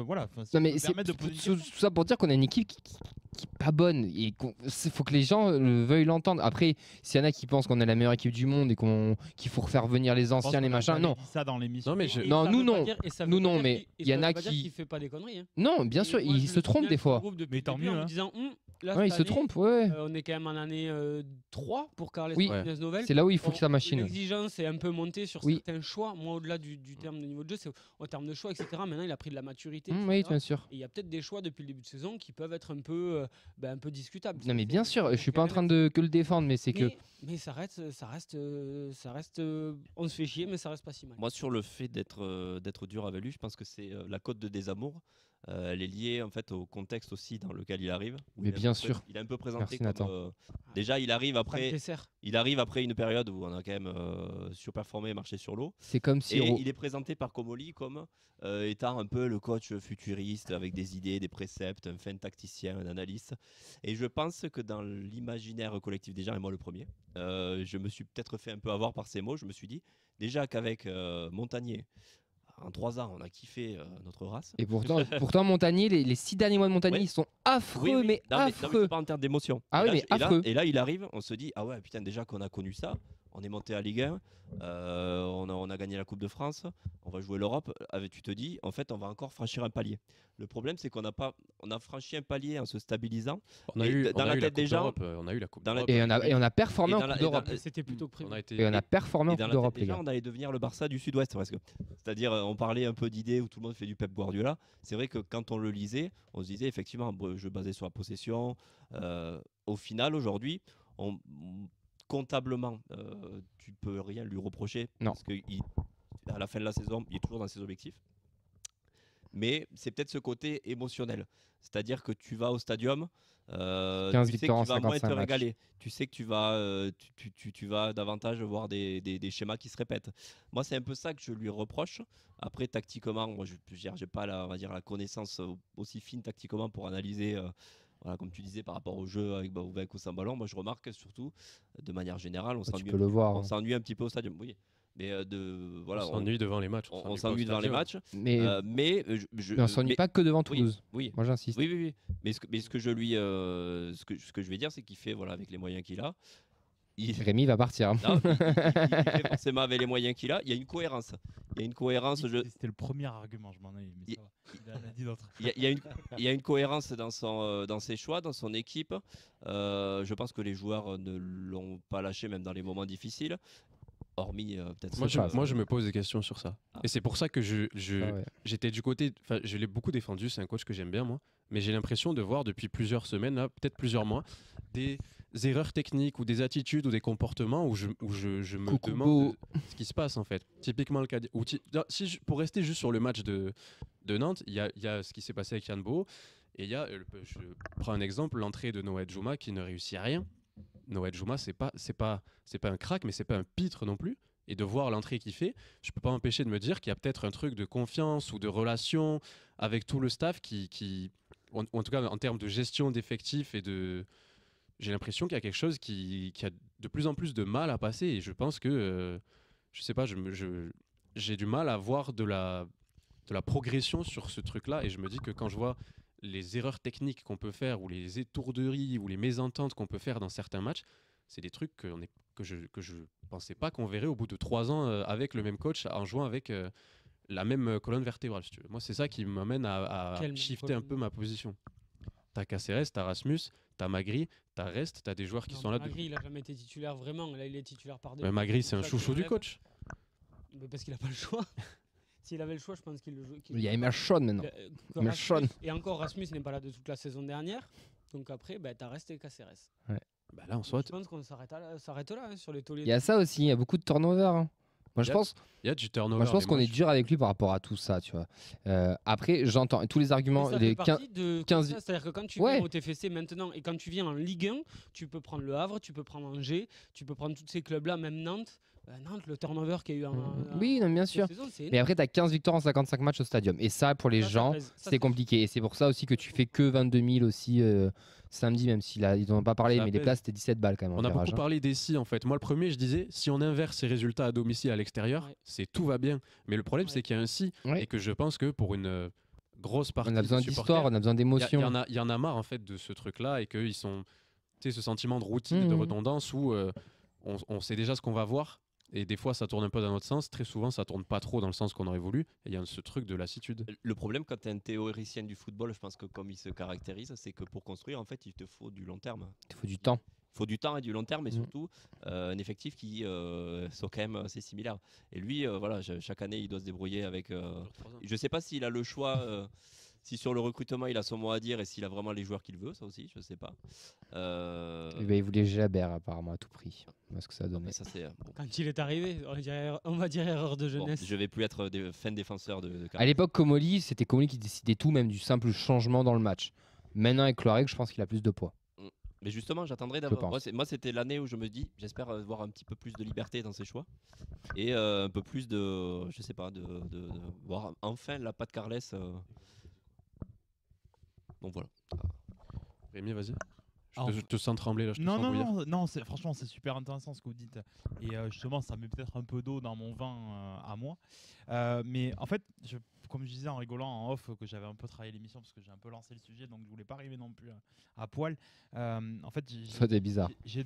Voilà. Non, mais c'est tout ça pour dire qu'on a une équipe qui est pas bonne. Il faut que les gens veuillent l'entendre. Après, s'il y en a qui pensent qu'on est la meilleure équipe du monde et qu'il faut refaire venir les anciens, les machins, non. Dit ça dans l'émission. Non, nous non, mais il y en a qui. Il fait pas des conneries. Non, bien sûr, il se trompe des fois. Mais tant mieux. En disant là, Ouais, il cette se année, trompe, ouais. on est quand même en année 3 pour Carles Oui. Novel. C'est là où il faut que ça machine. L'exigence est un peu montée sur Oui. certains choix. Moi, au-delà du terme de niveau de jeu, c'est en termes de choix, etc. Maintenant, il a pris de la maturité. Oui, etc. bien sûr. Et il y a peut-être des choix depuis le début de saison qui peuvent être un peu discutables. Non, mais bien sûr, je suis pas en train de que le défendre, mais c'est que. Mais ça reste, on se fait chier, mais ça reste pas si mal. Moi, sur le fait d'être dur avec lui, je pense que c'est la cote de désamour. Elle est liée en fait au contexte aussi dans lequel il arrive. Mais bien sûr. Il est un peu présenté Merci, comme. Déjà, il arrive après une période où on a quand même surperformé et marché sur l'eau. C'est comme si. Et il est présenté par Comolli comme étant un peu le coach futuriste avec des idées, des préceptes, un fin tacticien, un analyste. Et je pense que dans l'imaginaire collectif des gens, et moi le premier, je me suis peut-être fait un peu avoir par ces mots. Je me suis dit déjà qu'avec Montagnier, en 3 ans, on a kiffé notre race. Et pourtant Montagnier, les 6 derniers mois de Montagnier, ils sont affreux, mais affreux. Mais pas en termes d'émotion. Ah oui, mais affreux. Et là, il arrive, on se dit, ah ouais, putain, déjà qu'on a connu ça, on est monté à Ligue 1, on a gagné la Coupe de France, on va jouer l'Europe. Tu te dis, en fait, on va encore franchir un palier. Le problème, c'est on a franchi un palier en se stabilisant. On a eu la Coupe d'Europe. Et on a performé en Coupe d'Europe. C'était plutôt prévu. Et on a performé en Coupe d'Europe, les gars. On allait devenir le Barça du Sud-Ouest presque. C'est-à-dire, on parlait un peu d'idées où tout le monde fait du Pep Guardiola. C'est vrai que quand on le lisait, on se disait effectivement, jeu basé sur la possession. Au final, aujourd'hui, comptablement, tu peux rien lui reprocher. Non. Parce qu'à la fin de la saison, il est toujours dans ses objectifs. Mais c'est peut-être ce côté émotionnel. C'est-à-dire que tu vas au stadium, tu sais que tu vas moins te régaler. Tu sais que tu vas davantage voir des schémas qui se répètent. Moi, c'est un peu ça que je lui reproche. Après, tactiquement, moi, je n'ai pas la connaissance aussi fine tactiquement pour analyser. Voilà, comme tu disais, par rapport au jeu avec ou sans ballon, moi je remarque surtout, de manière générale, on s'ennuie un petit peu au stadium. Oui. Mais on s'ennuie devant les matchs. On s'ennuie devant les matchs. Mais on s'ennuie pas que devant Toulouse. Oui. Moi j'insiste. Oui. Mais ce que je vais dire, c'est qu'il fait avec les moyens qu'il a. Rémi va partir. Non, il fait forcément avec les moyens qu'il a. Il y a une cohérence. C'était le premier argument, je m'en ai. Mais ça va. Il en a dit d'autres. Il y a une cohérence dans ses choix, dans son équipe. Je pense que les joueurs ne l'ont pas lâché, même dans les moments difficiles. Hormis peut-être. Moi, je me pose des questions sur ça. Et c'est pour ça que j'étais du côté. Enfin, je l'ai beaucoup défendu. C'est un coach que j'aime bien, moi. Mais j'ai l'impression de voir depuis plusieurs semaines, là, peut-être plusieurs mois, des erreurs techniques ou des attitudes ou des comportements où je me demande ce qui se passe en fait. Typiquement le cas. Pour rester juste sur le match de Nantes, il y a ce qui s'est passé avec Yann Bo. Et il y a, je prends un exemple, l'entrée de Noël Djouma qui ne réussit à rien. Noël Djouma, c'est pas un crack, mais c'est pas un pitre non plus. Et de voir l'entrée qu'il fait, je peux pas m'empêcher de me dire qu'il y a peut-être un truc de confiance ou de relation avec tout le staff qui en tout cas en termes de gestion d'effectifs j'ai l'impression qu'il y a quelque chose qui a de plus en plus de mal à passer. Et je pense que je sais pas, j'ai du mal à voir de la progression sur ce truc-là. Et je me dis que quand je vois les erreurs techniques qu'on peut faire ou les étourderies ou les mésententes qu'on peut faire dans certains matchs, c'est des trucs que je pensais pas qu'on verrait au bout de 3 ans avec le même coach en jouant avec la même colonne vertébrale. Si tu veux. Moi, c'est ça qui m'amène à shifter un peu ma position. T'as Caceres, t'as Rasmus, t'as Magri, t'as Rest, t'as des joueurs qui sont là. Magri, il a jamais été titulaire vraiment. Là, il est titulaire par deux. Magri, c'est un chouchou du coach. Mais parce qu'il a pas le choix. S'il avait le choix, je pense qu'il le joue. Il y a Emerson maintenant. Et encore, Rasmus n'est pas là de toute la saison dernière. Donc après, t'as resté Caceres. Ouais. Là, on soit. Je pense qu'on s'arrête là sur les tauliers. Il y a ça aussi, il y a beaucoup de turnover. Hein. Moi, je pense. Il y a du turnover. Moi, je pense qu'on est dur avec lui par rapport à tout ça, tu vois. Après, j'entends tous les arguments. Ça les fait partie de 15. C'est-à-dire que quand tu viens au TFC maintenant et quand tu viens en Ligue 1, tu peux prendre le Havre, tu peux prendre Angers, tu peux prendre tous ces clubs-là, même Nantes. Nantes, le turnover qu'il y a eu oui, non, bien sûr. Saison, mais après, tu as 15 victoires en 55 matchs au stadium. Et ça, pour les gens, c'est compliqué. Et c'est pour ça aussi que tu fais que 22 000 aussi samedi, même s'ils n'en ont pas parlé, mais les places, c'était 17 balles quand même. On a beaucoup parlé des si, en fait. Moi, le premier, je disais, si on inverse ces résultats à domicile à l'extérieur, tout va bien. Mais le problème, c'est qu'il y a un si. Et que je pense que pour une grosse partie. On a besoin d'histoire, on a besoin d'émotion. Il y en a marre, en fait, de ce truc-là et qu'ils sont. Tu sais, ce sentiment de routine, de redondance où on sait déjà ce qu'on va voir. Et des fois, ça tourne un peu dans notre sens. Très souvent, ça tourne pas trop dans le sens qu'on aurait voulu. Et il y a ce truc de lassitude. Le problème, quand tu es un théoricien du football, je pense que comme il se caractérise, c'est que pour construire, en fait, il te faut du long terme. Il faut du temps. Il faut du temps et du long terme, et surtout un effectif qui soit quand même assez similaire. Et lui, voilà, chaque année, il doit se débrouiller avec. Je sais pas s'il a le choix. Si sur le recrutement il a son mot à dire et s'il a vraiment les joueurs qu'il veut, ça aussi, je sais pas. Eh ben, il voulait Jalabert apparemment à tout prix. Parce que ça donne. Ça, c'est, Quand il est arrivé, on va dire erreur de jeunesse. je vais plus être fan défenseur de À l'époque, Comoli, c'était Comoli qui décidait tout, même du simple changement dans le match. Maintenant, avec Loareg, je pense qu'il a plus de poids. Mais justement, j'attendrai d'avoir. Moi, c'était l'année où je me dis, j'espère avoir un petit peu plus de liberté dans ses choix et un peu plus de, je sais pas, de voir enfin la patte Carles. Donc voilà. Rémi, vas-y. Je te sens trembler là. Non, franchement, c'est super intéressant ce que vous dites. Et justement, ça met peut-être un peu d'eau dans mon vin à moi. Mais en fait, comme je disais en rigolant en off, que j'avais un peu travaillé l'émission parce que j'ai un peu lancé le sujet, donc je voulais pas arriver non plus à poil. En fait, c'est bizarre. J'ai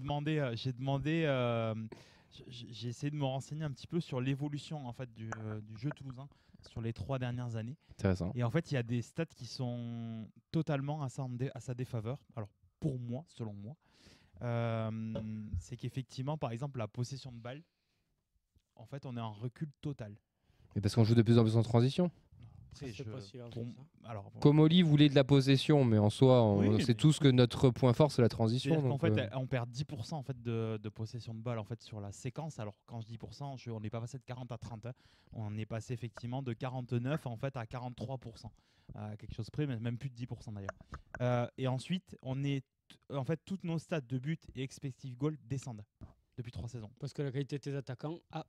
essayé de me renseigner un petit peu sur l'évolution en fait du jeu toulousain sur les 3 dernières années. Intéressant. Et en fait, il y a des stats qui sont totalement à sa défaveur. Alors, pour moi, selon moi, c'est qu'effectivement, par exemple, la possession de balle, en fait, on est en recul total. Mais parce qu'on joue de plus en plus en transition. Comoli voulait de la possession, mais en soi, on sait tous que notre point fort, c'est la transition. Donc, en fait, on perd 10% en fait, de possession de balle en fait, sur la séquence. Alors, quand je dis %, on n'est pas passé de 40 à 30. Hein. On est passé effectivement de 49 en fait, à 43%. Quelque chose près, mais même plus de 10% d'ailleurs. Et ensuite, en fait, toutes nos stats de but et expected goal descendent depuis 3 saisons. Parce que la qualité de tes attaquants a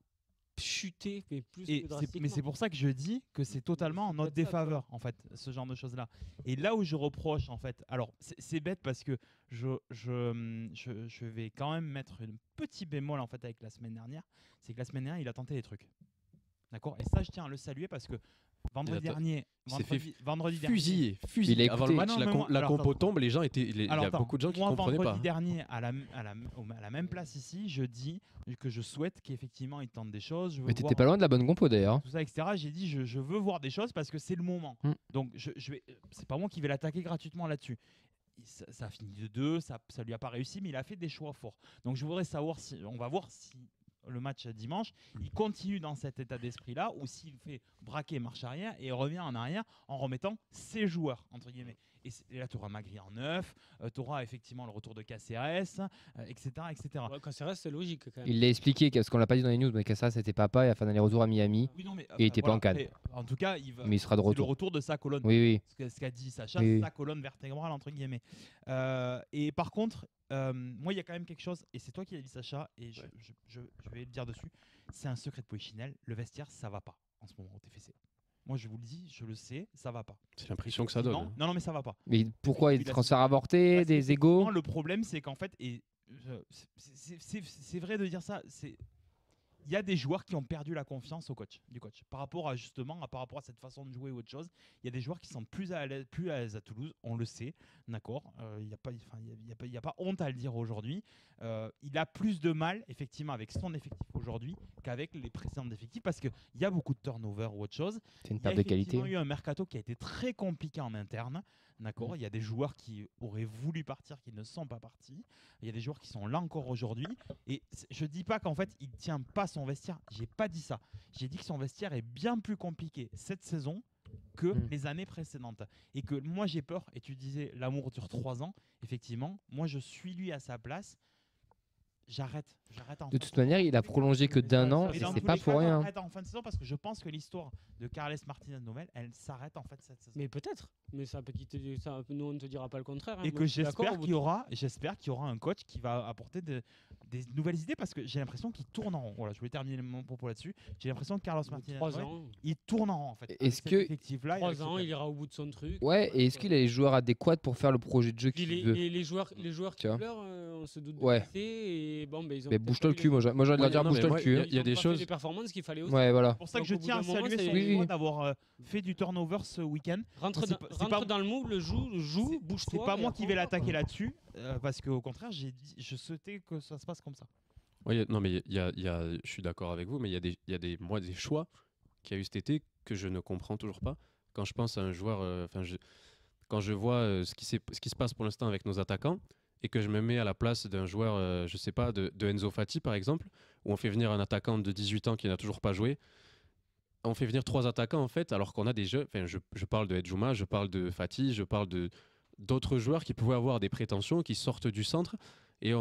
chuté, mais plus que drastiquement. Mais c'est pour ça que je dis que c'est totalement en notre défaveur, en fait, ce genre de choses-là. Et là où je reproche, en fait, alors c'est bête parce que je vais quand même mettre un petit bémol en fait avec la semaine dernière, c'est que la semaine dernière, il a tenté des trucs. D'accord ? Et ça, je tiens à le saluer parce que vendredi dernier, fusillé. Avant le match, la compo tombe, les gens étaient. Il y a beaucoup de gens qui ne comprenaient pas. Vendredi dernier, à la même place ici, je dis que je souhaite qu'effectivement ils tentent des choses. Mais t'étais pas loin de la bonne compo d'ailleurs. Tout ça, etc. J'ai dit je veux voir des choses parce que c'est le moment. Donc c'est pas moi qui vais l'attaquer gratuitement là-dessus. Ça a fini de 2, ça lui a pas réussi, mais il a fait des choix forts. Donc je voudrais savoir on va voir si le match dimanche, il continue dans cet état d'esprit-là, ou s'il fait braquer marche arrière et revient en arrière en remettant ses joueurs, entre guillemets. Et là, tu auras Magri en 9, tu auras effectivement le retour de Caceres, etc. etc. Ouais, Caceres, c'est logique quand même. Il l'a expliqué, parce qu'on l'a pas dit dans les news, mais Caceres c'était papa, il a fait un aller-retour à Miami, et il était pas en cadre. En tout cas, mais il sera de retour. C'est le retour de sa colonne. Oui. Ce qu'a dit Sacha, sa colonne vertébrale, entre guillemets. Et par contre, moi, il y a quand même quelque chose, et c'est toi qui l'as dit, Sacha, et je vais le dire dessus, c'est un secret de Polichinelle, le vestiaire, ça va pas en ce moment au TFC. Moi, je vous le dis, je le sais, ça va pas. C'est l'impression que ça donne. Non, mais ça va pas. Mais pourquoi il y a des transferts avortés, des égos ? Le problème, c'est qu'en fait, c'est vrai de dire ça, il y a des joueurs qui ont perdu la confiance du coach. Par rapport à cette façon de jouer ou autre chose, il y a des joueurs qui sont plus à l'aise à Toulouse, on le sait, d'accord. Il n'y a pas honte à le dire aujourd'hui. Il a plus de mal, effectivement, avec son effectif aujourd'hui qu'avec les précédents effectifs parce qu'il y a beaucoup de turnover ou autre chose. C'est une perte de qualité. Il y a eu un mercato qui a été très compliqué en interne. D'accord, il y a des joueurs qui auraient voulu partir, qui ne sont pas partis. Il y a des joueurs qui sont là encore aujourd'hui. Et je dis pas qu'en fait il tient pas son vestiaire. J'ai pas dit ça. J'ai dit que son vestiaire est bien plus compliqué cette saison que les années précédentes. Et que moi j'ai peur. Et tu disais l'amour dure 3 ans. Effectivement, moi je suis lui à sa place. J'arrête. De toute manière, il a prolongé que d'1 an et c'est pas pour rien. J'arrête en fin de saison parce que je pense que l'histoire de Carles Martinez Novel, elle s'arrête en fait cette saison. Mais peut-être. Mais ça, nous, on ne te dira pas le contraire. Hein. Et que j'espère qu'il y aura un coach qui va apporter des nouvelles idées parce que j'ai l'impression qu'il tourne en rond. Voilà, je voulais terminer mon propos là-dessus. J'ai l'impression que Carlos Martinez, 3 ans. il tourne en rond en fait. Est-ce que 3 ans, il ira au bout de son truc. Ouais, et est-ce qu'il a les joueurs adéquats pour faire le projet de jeu qu'il veut ? Et les joueurs qui pleurent, on se doute de ouais. ils ont. Mais bouge-toi le cul, moi j'aurais de dire bouge-toi le cul. Il y a des choses. Les performances qu'il fallait aussi. Ouais, voilà. C'est pour ça que je tiens à saluer son choix d'avoir fait du turnover ce week-end. Rentre dans le moule, joue, bouge-toi. C'est pas moi qui vais l'attaquer là-dessus, parce qu'au contraire, je souhaitais que ça se passe comme ça. Ouais, non, mais je suis d'accord avec vous, mais il y a des choix qu'il y a eu cet été que je ne comprends toujours pas. Quand je pense à un joueur, quand je vois ce qui se passe pour l'instant avec nos attaquants et que je me mets à la place d'un joueur, je sais pas, de Enzo Fati par exemple, où on fait venir un attaquant de 18 ans qui n'a toujours pas joué. On fait venir 3 attaquants en fait, alors qu'on a des jeux. Enfin, je parle de Edjouma, je parle de Fati, je parle d'autres joueurs qui pouvaient avoir des prétentions, qui sortent du centre et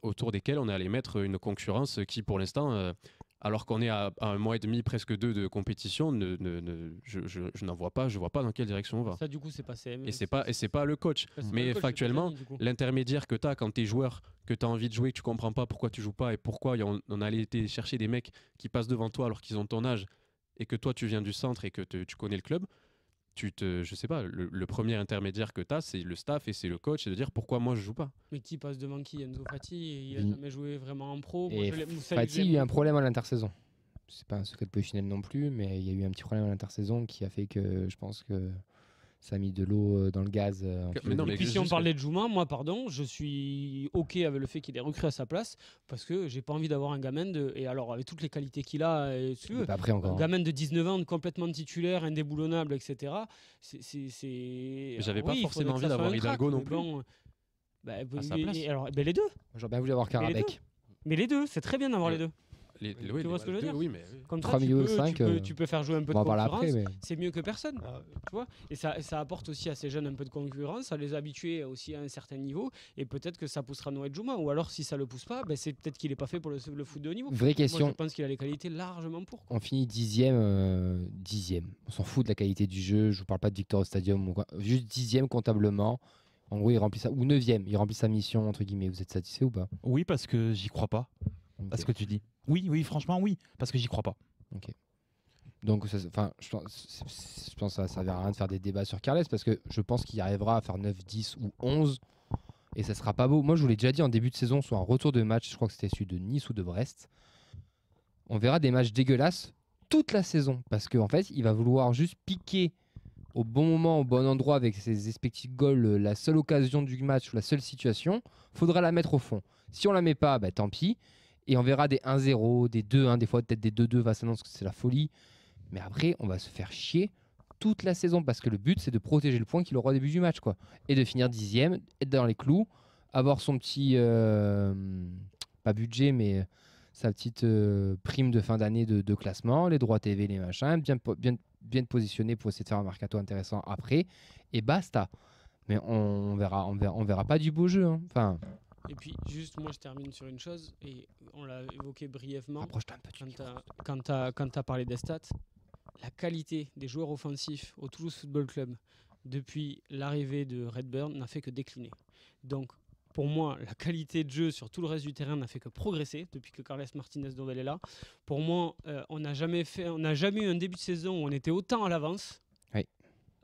autour desquels on est allé mettre une concurrence qui, pour l'instant, alors qu'on est à 1 mois et demi, presque 2 de compétition, je n'en vois pas, je vois pas dans quelle direction on va. Ça, du coup, c'est pas CM. Et c'est pas le coach. Mais factuellement, l'intermédiaire que tu as quand tu es joueur, que tu as envie de jouer, que tu comprends pas pourquoi tu joues pas et pourquoi on a été chercher des mecs qui passent devant toi alors qu'ils ont ton âge et que toi tu viens du centre et que tu connais le club, je sais pas, le premier intermédiaire que tu as, c'est le staff et c'est le coach, et de dire pourquoi moi je joue pas. Mais qui passe devant qui? Enzo Fati, il a jamais joué vraiment en pro. Et Fati, il y a eu un problème à l'intersaison. C'est pas un secret de Polichinelle non plus, mais il y a eu un petit problème à l'intersaison qui a fait que je pense que ça a mis de l'eau dans le gaz. Et puis si on parlait de Djouma, moi pardon, je suis ok avec le fait qu'il ait recruté à sa place parce que j'ai pas envie d'avoir un gamin et alors avec toutes les qualités qu'il a, après encore, un gamin de 19 ans complètement titulaire, indéboulonnable, etc. J'avais pas forcément envie d'avoir Hidalgo non plus. Bon, à sa place. Alors, les deux. J'aurais bien voulu avoir Karabek. Mais les deux, c'est très bien d'avoir les deux. Tu vois ce que je veux dire? Oui, mais comme 3 milieux 5, tu peux faire jouer un peu de on va concurrence, en parler après, mais... c'est mieux que personne, tu vois. Et ça apporte aussi à ces jeunes un peu de concurrence, ça les habituer aussi à un certain niveau, et peut-être que ça poussera Noé Djouma, ou alors si ça le pousse pas, c'est peut-être qu'il est pas fait pour le foot de haut niveau. Vraie question. Moi, je pense qu'il a les qualités largement pour. On finit 10e, 10e. On s'en fout de la qualité du jeu, je vous parle pas de Victor au Stadium, juste 10e comptablement. En gros, il remplit ça, ou 9e, il remplit sa mission, entre guillemets. Vous êtes satisfait ou pas? Oui, parce que j'y crois pas. Okay. À ce que tu dis. Oui, franchement, oui, parce que j'y crois pas. Ok. Donc, je pense que ça servira à rien de faire des débats sur Carles, parce que je pense qu'il arrivera à faire 9, 10 ou 11, et ça sera pas beau. Moi, je vous l'ai déjà dit en début de saison, soit un retour de match, je crois que c'était celui de Nice ou de Brest. On verra des matchs dégueulasses toute la saison, parce qu'en fait, il va vouloir juste piquer au bon moment, au bon endroit, avec ses expected goals, la seule occasion du match ou la seule situation, faudra la mettre au fond. Si on la met pas, tant pis. Et on verra des 1-0, des 2-1, des fois peut-être des 2-2 face à Nantes, parce que c'est la folie. Mais après, on va se faire chier toute la saison, parce que le but, c'est de protéger le point qu'il aura au début du match, quoi. Et de finir 10e, être dans les clous, avoir son petit, pas budget, mais sa petite prime de fin d'année de classement, les droits TV, les machins, bien positionné pour essayer de faire un mercato intéressant après, et basta. Mais on verra pas du beau jeu, hein. Enfin... Et puis, juste, moi, je termine sur une chose, et on l'a évoqué brièvement. Approche-toi un peu du micro. Quand tu as parlé des stats, la qualité des joueurs offensifs au Toulouse Football Club depuis l'arrivée de Redburn n'a fait que décliner. Donc, pour moi, la qualité de jeu sur tout le reste du terrain n'a fait que progresser depuis que Carles Martinez-Dovel est là. Pour moi, on n'a jamais eu un début de saison où on était autant à l'avance.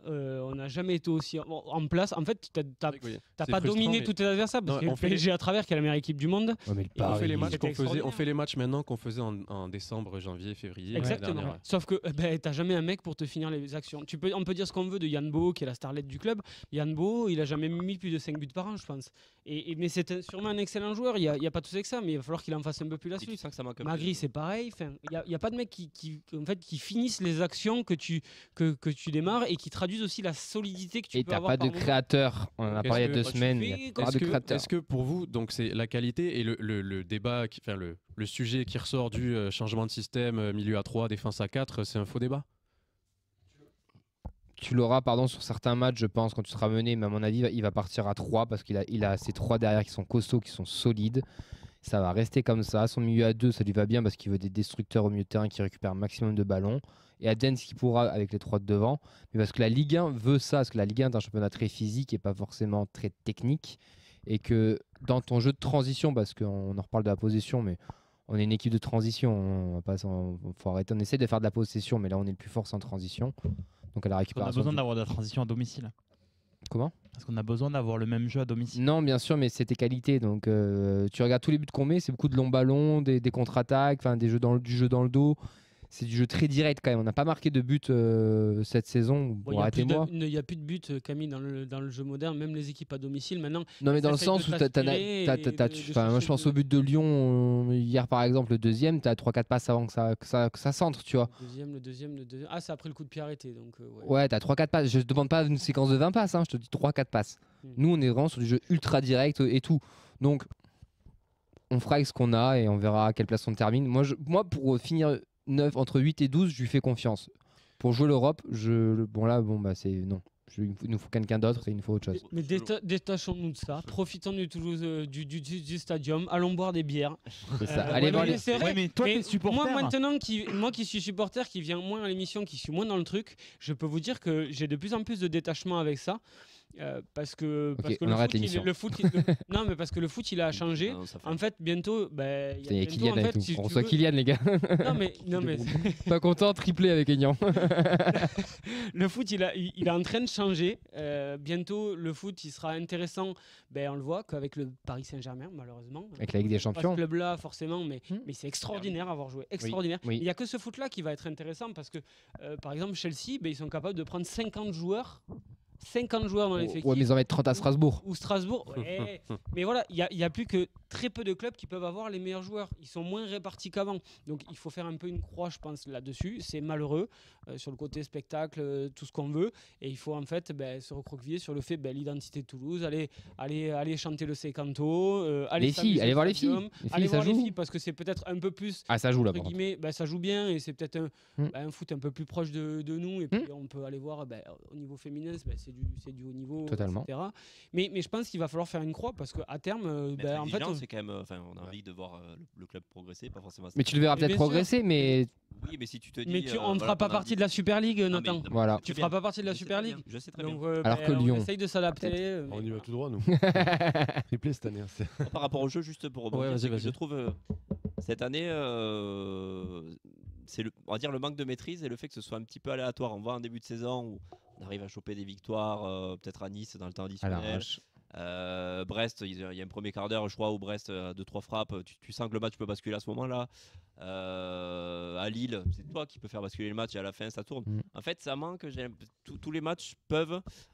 On n'a jamais été aussi en place. En fait, tu n'as pas dominé tous tes adversaires parce que le PSG à travers, qui est la meilleure équipe du monde. Ouais, on fait les matchs maintenant qu'on faisait en décembre, janvier, février. Exactement. Sauf que tu n'as jamais un mec pour te finir les actions. On peut dire ce qu'on veut de Yann Bo, qui est la starlette du club. Yann Bo, il n'a jamais mis plus de 5 buts par an, je pense. Mais c'est sûrement un excellent joueur. Il n'y a pas tout ça que ça, mais il va falloir qu'il en fasse un peu plus la suite. Magri, c'est pareil. Il n'y a pas de mec qui finissent les actions que tu démarres et qui traduisent aussi la solidité que tu peux avoir. Et t'as pas de créateur. On en a parlé il y a 2 semaines. Est-ce que pour vous, donc c'est la qualité et le débat, le sujet qui ressort du changement de système, milieu à 3, défense à 4, c'est un faux débat? Tu l'auras sur certains matchs, je pense, quand tu seras mené, mais à mon avis, il va partir à 3 parce qu'il a ces 3 derrière qui sont costauds, qui sont solides. Ça va rester comme ça. Son milieu à 2, ça lui va bien parce qu'il veut des destructeurs au milieu de terrain qui récupèrent un maximum de ballons. Et Adens qui pourra avec les 3 de devant. Mais parce que la Ligue 1 veut ça, parce que la Ligue 1 est un championnat très physique et pas forcément très technique. Et que dans ton jeu de transition, parce qu'on en reparle de la possession, mais on est une équipe de transition. Faut arrêter. On essaie de faire de la possession, mais là on est le plus fort en transition. Donc à la récupération. On a besoin d'avoir de la transition à domicile. Comment? Parce qu'on a besoin d'avoir le même jeu à domicile. Non, bien sûr, mais c'est tes qualités. Donc, tu regardes tous les buts qu'on met, c'est beaucoup de longs ballons, des contre-attaques, du jeu dans le dos. c'est du jeu très direct quand même. On n'a pas marqué de but cette saison. Bon, Bon, arrêtez-moi. il n'y a plus de but, Camille, dans le jeu moderne, même les équipes à domicile maintenant. Non, mais dans le Essaye de sens où t'aspirer et de moi je chercher pense au but de Lyon hier par exemple, le deuxième, tu as 3-4 passes avant que ça centre, tu vois. Le deuxième. Ah, c'est après le coup de pied arrêté. Donc, Ouais, tu as 3-4 passes. Je te demande pas une séquence de 20 passes, hein, je te dis 3-4 passes. Nous, on est vraiment sur du jeu ultra direct et tout. Donc, on fera avec ce qu'on a et on verra à quelle place on termine. Moi pour finir 9, entre 8 et 12, je lui fais confiance. Pour jouer l'Europe, c'est non. Il nous faut quelqu'un d'autre et il nous faut autre chose. Mais détachons-nous de ça. Profitons du Toulouse, du stadium. Allons boire des bières. C'est ça. Allez voir les. C'est vrai. Ouais, mais toi, t'es supporter. Moi, maintenant, moi qui suis supporter, qui vient moins à l'émission, qui suis moins dans le truc, je peux vous dire que j'ai de plus en plus de détachement avec ça. Parce que on arrête l'émission. Non, mais parce que le foot il a changé. Non, ça fait- En fait, bientôt, Il y a bientôt, Kylian en avec fait, nous. si On tu reçoit veux- Kylian, les gars. Non mais Pas content, triplé avec Aignan. le foot il est en train de changer. Bientôt le foot il sera intéressant. On le voit qu'avec le Paris Saint-Germain malheureusement. Avec la Ligue des Pas ce Champions. club-là forcément, mais c'est extraordinaire à avoir joué, extraordinaire. Oui. Il y a que ce foot-là qui va être intéressant parce que par exemple Chelsea, ils sont capables de prendre 50 joueurs dans l'effectif. Ouais, mais ils en mettent 30 à Strasbourg. Ou Strasbourg. Ouais. Mais voilà, il y a plus que très peu de clubs qui peuvent avoir les meilleurs joueurs. Ils sont moins répartis qu'avant. Donc il faut faire un peu une croix, je pense, là-dessus. C'est malheureux sur le côté spectacle, tout ce qu'on veut. Et il faut en fait se recroqueviller sur le fait l'identité de Toulouse, aller chanter le Secanto, Les filles, allez voir les filles. Les filles, Aller ça voir les joue. filles parce que c'est peut-être un peu plus. Ah, ça joue là, Entre par contre. guillemets, ça joue bien et c'est peut-être un foot un peu plus proche de nous. Et puis on peut aller voir au niveau féminin, c'est du haut niveau, Totalement. etc. Mais je pense qu'il va falloir faire une croix parce qu'à terme, en fait, c'est quand même. On a envie de voir le club progresser, pas forcément. Mais tu le verras Mais peut-être bien sûr. progresser, mais Oui, mais si tu te dis. mais on ne voilà, fera pas pendant partie de la Super League, Non, mais- Nathan. non, mais Voilà. je sais Tu très feras bien. pas partie de la Je sais Super très League. bien, je sais très Donc, bien. Alors que on Lyon. essaye de s'adapter. On y va tout droit, nous. Triplé cette année. Par rapport au jeu, juste pour rebondir, Ouais, c'est que vas-y. je trouve cette année, c'est on va dire le manque de maîtrise et le fait que ce soit un petit peu aléatoire. On voit en début de saison où on arrive à choper des victoires, peut-être à Nice dans le temps à additionnel. l'arrache. Brest, il y a un premier quart d'heure, je crois, où Brest a 2-3 frappes. Tu sens que le match peut basculer à ce moment-là. À Lille, c'est toi qui peux faire basculer le match et à la fin, ça tourne. En fait, ça manque. Tous les matchs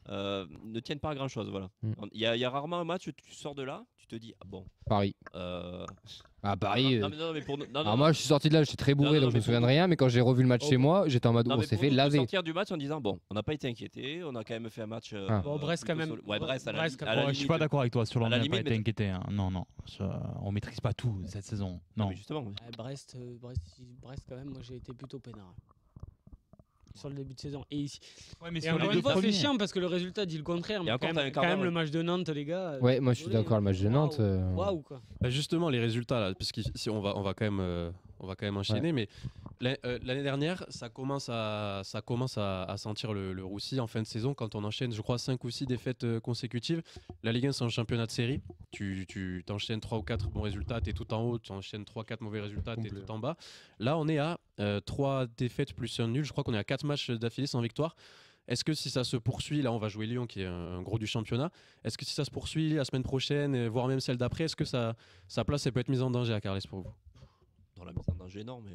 ne tiennent pas à grand-chose. Voilà. Il y a rarement un match où tu sors de là, tu te dis, ah bon. Paris. Ah, Paris. Non, mais pour nous- non, Alors non, moi, je suis sorti de là, j'étais très bourré, Non, donc je me mais souviens de rien. Mais quand j'ai revu le match chez moi, j'étais en mode, non, on mais s'est pour fait nous, de laver. sortir du match en disant, bon, on n'a pas été inquiété, on a quand même fait un match. Bon, Brest, quand même. Ouais, Brest, à la Brest, à la Ouais, je suis limite. pas d'accord avec toi sur à l'on la n'a pas limite, été mais- inquiété. Hein. Non, on maîtrise pas tout cette saison. Non, Non. mais justement. oui. Brest, quand même, moi j'ai été plutôt peinard sur le début de saison. Et Ouais, mais Et sur encore les une deux fois, c'est premiers. chiant parce que le résultat dit le contraire. Mais encore, quand t'as un même, quart quand même d'heure, le match de Nantes, les gars. Ouais, moi je suis d'accord, le match de Nantes. Waouh, quoi. Justement, les résultats, là, parce que si on va quand même enchaîner, mais l'année dernière, ça commence à sentir le roussi en fin de saison quand on enchaîne, je crois, 5 ou 6 défaites consécutives. La Ligue 1, c'est un championnat de série. Tu t'enchaînes 3 ou 4 bons résultats, tu es tout en haut, tu enchaînes 3-4 mauvais résultats, tu es Complet. tout en bas. Là, on est à 3 défaites plus un nul. Je crois qu'on est à 4 matchs d'affilée sans victoire. Est-ce que si ça se poursuit, là on va jouer Lyon qui est un gros du championnat, est-ce que si ça se poursuit la semaine prochaine, voire même celle d'après, est-ce que sa place elle peut être mise en danger à Carles pour vous? Dans la mise en danger, non, mais.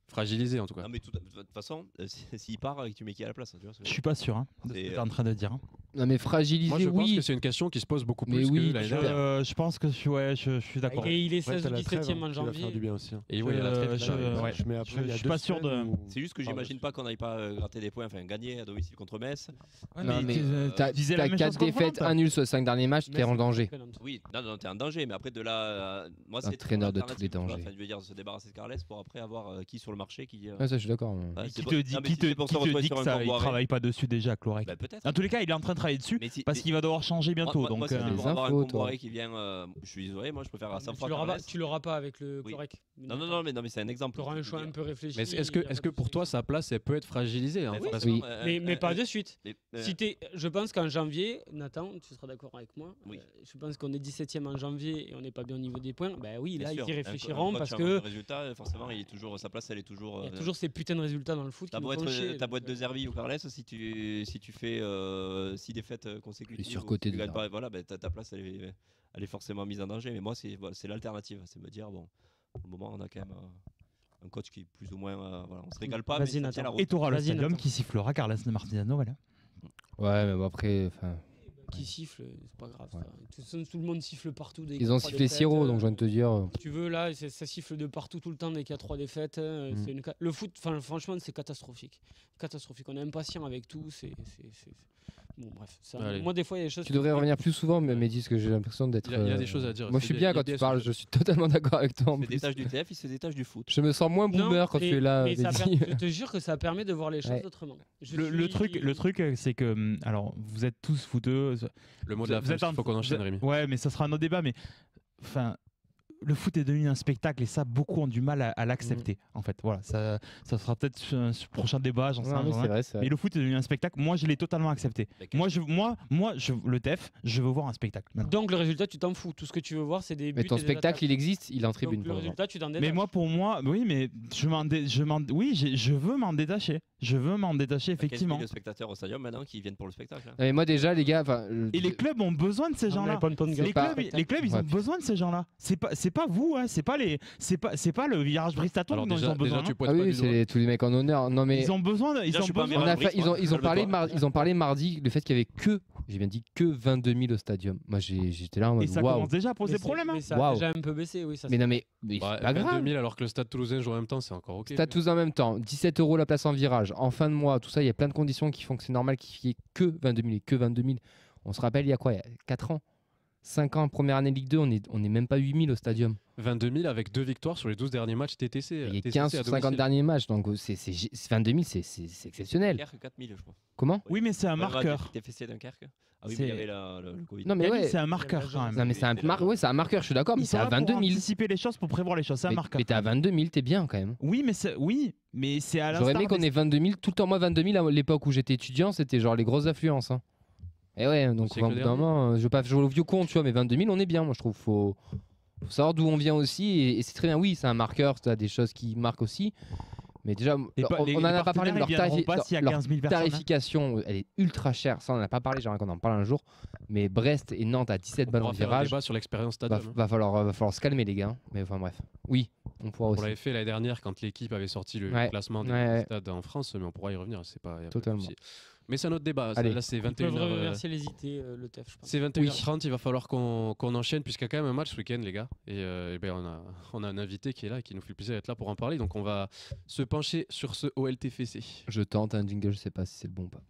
Fragilisée en tout cas. Non, mais de toute façon, s'il part, tu mets qui à la place, tu vois, Je suis pas sûr de ce que C'est- tu es en train de dire. Hein. Non, mais fragilisé, Moi je pense oui. que c'est une question qui se pose beaucoup Mais plus oui, que l'année dernière. Je pense que je suis d'accord. Et il est Ouais, 16 t'as ou la trêve, 17e en qui va faire janvier. du bien aussi. hein. Et oui, la trêve, je- là, ouais. Mais après, Je- il y a je suis deux pas sûr semaines de- où- C'est juste que Pardon, j'imagine pas qu'on n'aille pas gratter des points, enfin gagner à domicile contre Metz. Ouais, Non, mais t'as t'as 4 défaites, 1 nul sur les 5 derniers matchs, t'es en danger. Oui, non, t'es en danger, mais après de là, moi c'est Entraîneur de tous les dangers. Enfin, je veux dire, se débarrasser de Carles pour après avoir qui sur le marché qui. Ouais, ça, je suis d'accord. Ouais, Qui c'est te bon. dit, Non, mais qui si te, c'est pour qui se te retrouver dit sur que un ça, il Comboiré, travaille pas dessus déjà, Clorec? bah, peut-être. Dans tous les cas, il est en train de travailler dessus Mais si- parce mais- qu'il va devoir changer bientôt. Moi, Donc, c'est les pour avoir un infos, Comboiré toi. qui vient. Je suis désolé, moi je préfère à 100 Tu fois l'auras Carles. pas, tu l'auras pas avec le Oui. Clorec. Non, mais c'est un exemple. Tu auras un choix un peu réfléchi. Mais est-ce que pour toi sa place elle peut être fragilisée hein, Mais parce- Oui. Mais pas de suite. Mais, Je pense qu'en janvier, Nathan, tu seras d'accord avec moi. Oui. Je pense qu'on est 17e en janvier et on n'est pas bien au niveau des points. Ben oui, bien là, sûr, ils y un réfléchiront coach parce en que mode résultat, forcément, il est toujours sa place, elle est toujours. il y a toujours ces putains de résultats dans le foot. T'as qui beau nous font chier, être ta boîte donc, de Zervi ou Carles, si tu fais 6 défaites consécutives, Les surcotés ou tu de gagnes Zervi. pas, voilà, ta place elle est forcément mise en danger. Mais moi c'est l'alternative, c'est me dire bon, pour le moment on a quand même un coach qui est plus ou moins. Voilà, on se régale pas, Vas-y, mais ça tient la Nathan. route. Et tu auras le Vas-y, stadium Nathan. qui sifflera Carlos Martiniano, voilà. Ouais, mais bon, après, Qui siffle, c'est pas grave. Ouais. ça. Tout le monde siffle partout. dès qu'il y ils a ont 3 sifflé défaites, Siro, donc je viens de te dire. Si tu veux, là, ça siffle de partout tout le temps dès qu'il y a 3 défaites. Le foot, franchement, c'est catastrophique. Catastrophique. On est impatient avec tout. Bon, bref. Allez. Moi, des fois, il y a des choses. Tu devrais revenir plus souvent, mais Mehdi, parce que j'ai l'impression d'être. Il y a des choses à dire. Moi, je suis bien quand tu parles, je suis totalement d'accord avec toi. En Il se plus. détache du TF, il se détache du foot. Je me sens moins Non, boomer quand tu es là, mais Mehdi. je te jure que ça permet de voir les choses Ouais. autrement. Le truc, c'est que, alors, vous êtes tous footeux. Le mot de la fin, il faut qu'on enchaîne, Rémi. Ouais, mais ça sera un autre débat, mais enfin. Le foot est devenu un spectacle et ça, beaucoup ont du mal à l'accepter. En fait, voilà, ça sera peut-être un prochain débat, j'en sais Non, mais rien. c'est vrai, c'est vrai. Mais le foot est devenu un spectacle. Moi, je l'ai totalement accepté. Moi, Le TEF, je veux voir un spectacle. maintenant. Donc, le résultat, tu t'en fous. Tout ce que tu veux voir, c'est des buts. Mais ton et des spectacle, attaques. il existe, il est en tribune. Donc, le par exemple. résultat, tu t'en Mais détaches. moi, pour moi, oui, mais je veux m'en détacher. Je veux m'en détacher, effectivement. de spectateurs au stadium maintenant qui viennent pour le spectacle. Hein. Non, mais moi, déjà, les gars. Et les clubs ont besoin de ces gens-là. Les pas- clubs, ils Ouais. ont besoin de ces gens-là. C'est pas vous, hein, c'est pas le virage Bristaton Alors dont ils déjà, ont besoin. déjà tu hein. pointes Ah pas oui, du doigt. c'est tous les mecs en honneur. Non, mais. Ils ont besoin. Ils Déjà, je ont suis pas un besoin. On a virage fait- ils ont Calme-toi. parlé mardi, le fait qu'il y avait que, j'ai bien dit, que 22 000 au stadium. Moi, j'étais là en Et mode ça waouh. commence déjà à poser Mais c'est- problème. hein. Mais ça a Waouh. déjà un peu baissé, oui. Ça, Mais non, mais c'est Ouais, pas 22 grave. 000 alors que le Stade Toulousain joue en même temps, c'est encore ok. Stade tous en même temps, 17 € la place en virage, en fin de mois, tout ça, il y a plein de conditions qui font que c'est normal qu'il y ait que 22 000 et que 22 000. On se rappelle, il y a quoi, il y a 4 ans 5 ans, première année Ligue 2, on est même pas 8 000 au stadium. 22 000 avec 2 victoires sur les 12 derniers matchs TTC. Il y a TTC 15 à sur 50 domicile. derniers matchs, donc 22 000, c'est exceptionnel. Dunkerque, 4000, je crois. Comment Oui, mais c'est un Ouais, marqueur. TFC Dunkerque. Ah oui, C'est- mais il y avait le Covid. Non, mais Yannick, ouais. c'est un marqueur quand même. Non, mais c'est un, c'est un marqueur, je suis d'accord, mais Ils c'est sont à là pour 22 000. anticiper les choses, pour prévoir les choses. C'est un marqueur. Mais t'es à 22 000, t'es bien quand même. Oui, mais c'est à J'aurais l'instar aimé qu'on des- ait 22 000. Tout le temps, moi, 22 000, à l'époque où j'étais étudiant, c'était genre les grosses affluences. Hein. Et ouais, donc siècle au bout d'un dernier. moment, je veux pas jouer au vieux con, tu vois, mais 22 000, on est bien, moi, je trouve. Faut savoir d'où on vient aussi, et c'est très bien. Oui, c'est un marqueur, tu as des choses qui marquent aussi. Mais déjà, on en a pas parlé, mais leur, pas s'il y a leur 15 000 personnes. hein. tarification, elle est ultra chère. Ça, on en a pas parlé, j'aimerais qu'on en parle un jour. Mais Brest et Nantes à 17 On balles pourra en faire un virage. débat sur l'expérience Va, stadium. hein. va falloir se calmer, les gars. Mais enfin, bref. Oui, on pourra On aussi. l'avait fait l'année dernière quand l'équipe avait sorti le Ouais. classement des Ouais. stades en France, mais on pourra y revenir. C'est pas, y a pas de Totalement. souci. Mais c'est un autre débat. Allez. Là, c'est Ils peuvent 21h. remercier les IT, le TEF, je pense. C'est 21h30, il va falloir qu'on enchaîne puisqu'il y a quand même un match ce week-end, les gars. Et ben on a un invité qui est là et qui nous fait le plaisir d'être là pour en parler. Donc on va se pencher sur ce OLTFC. Je tente un jingle, je sais pas si c'est le bon ou pas.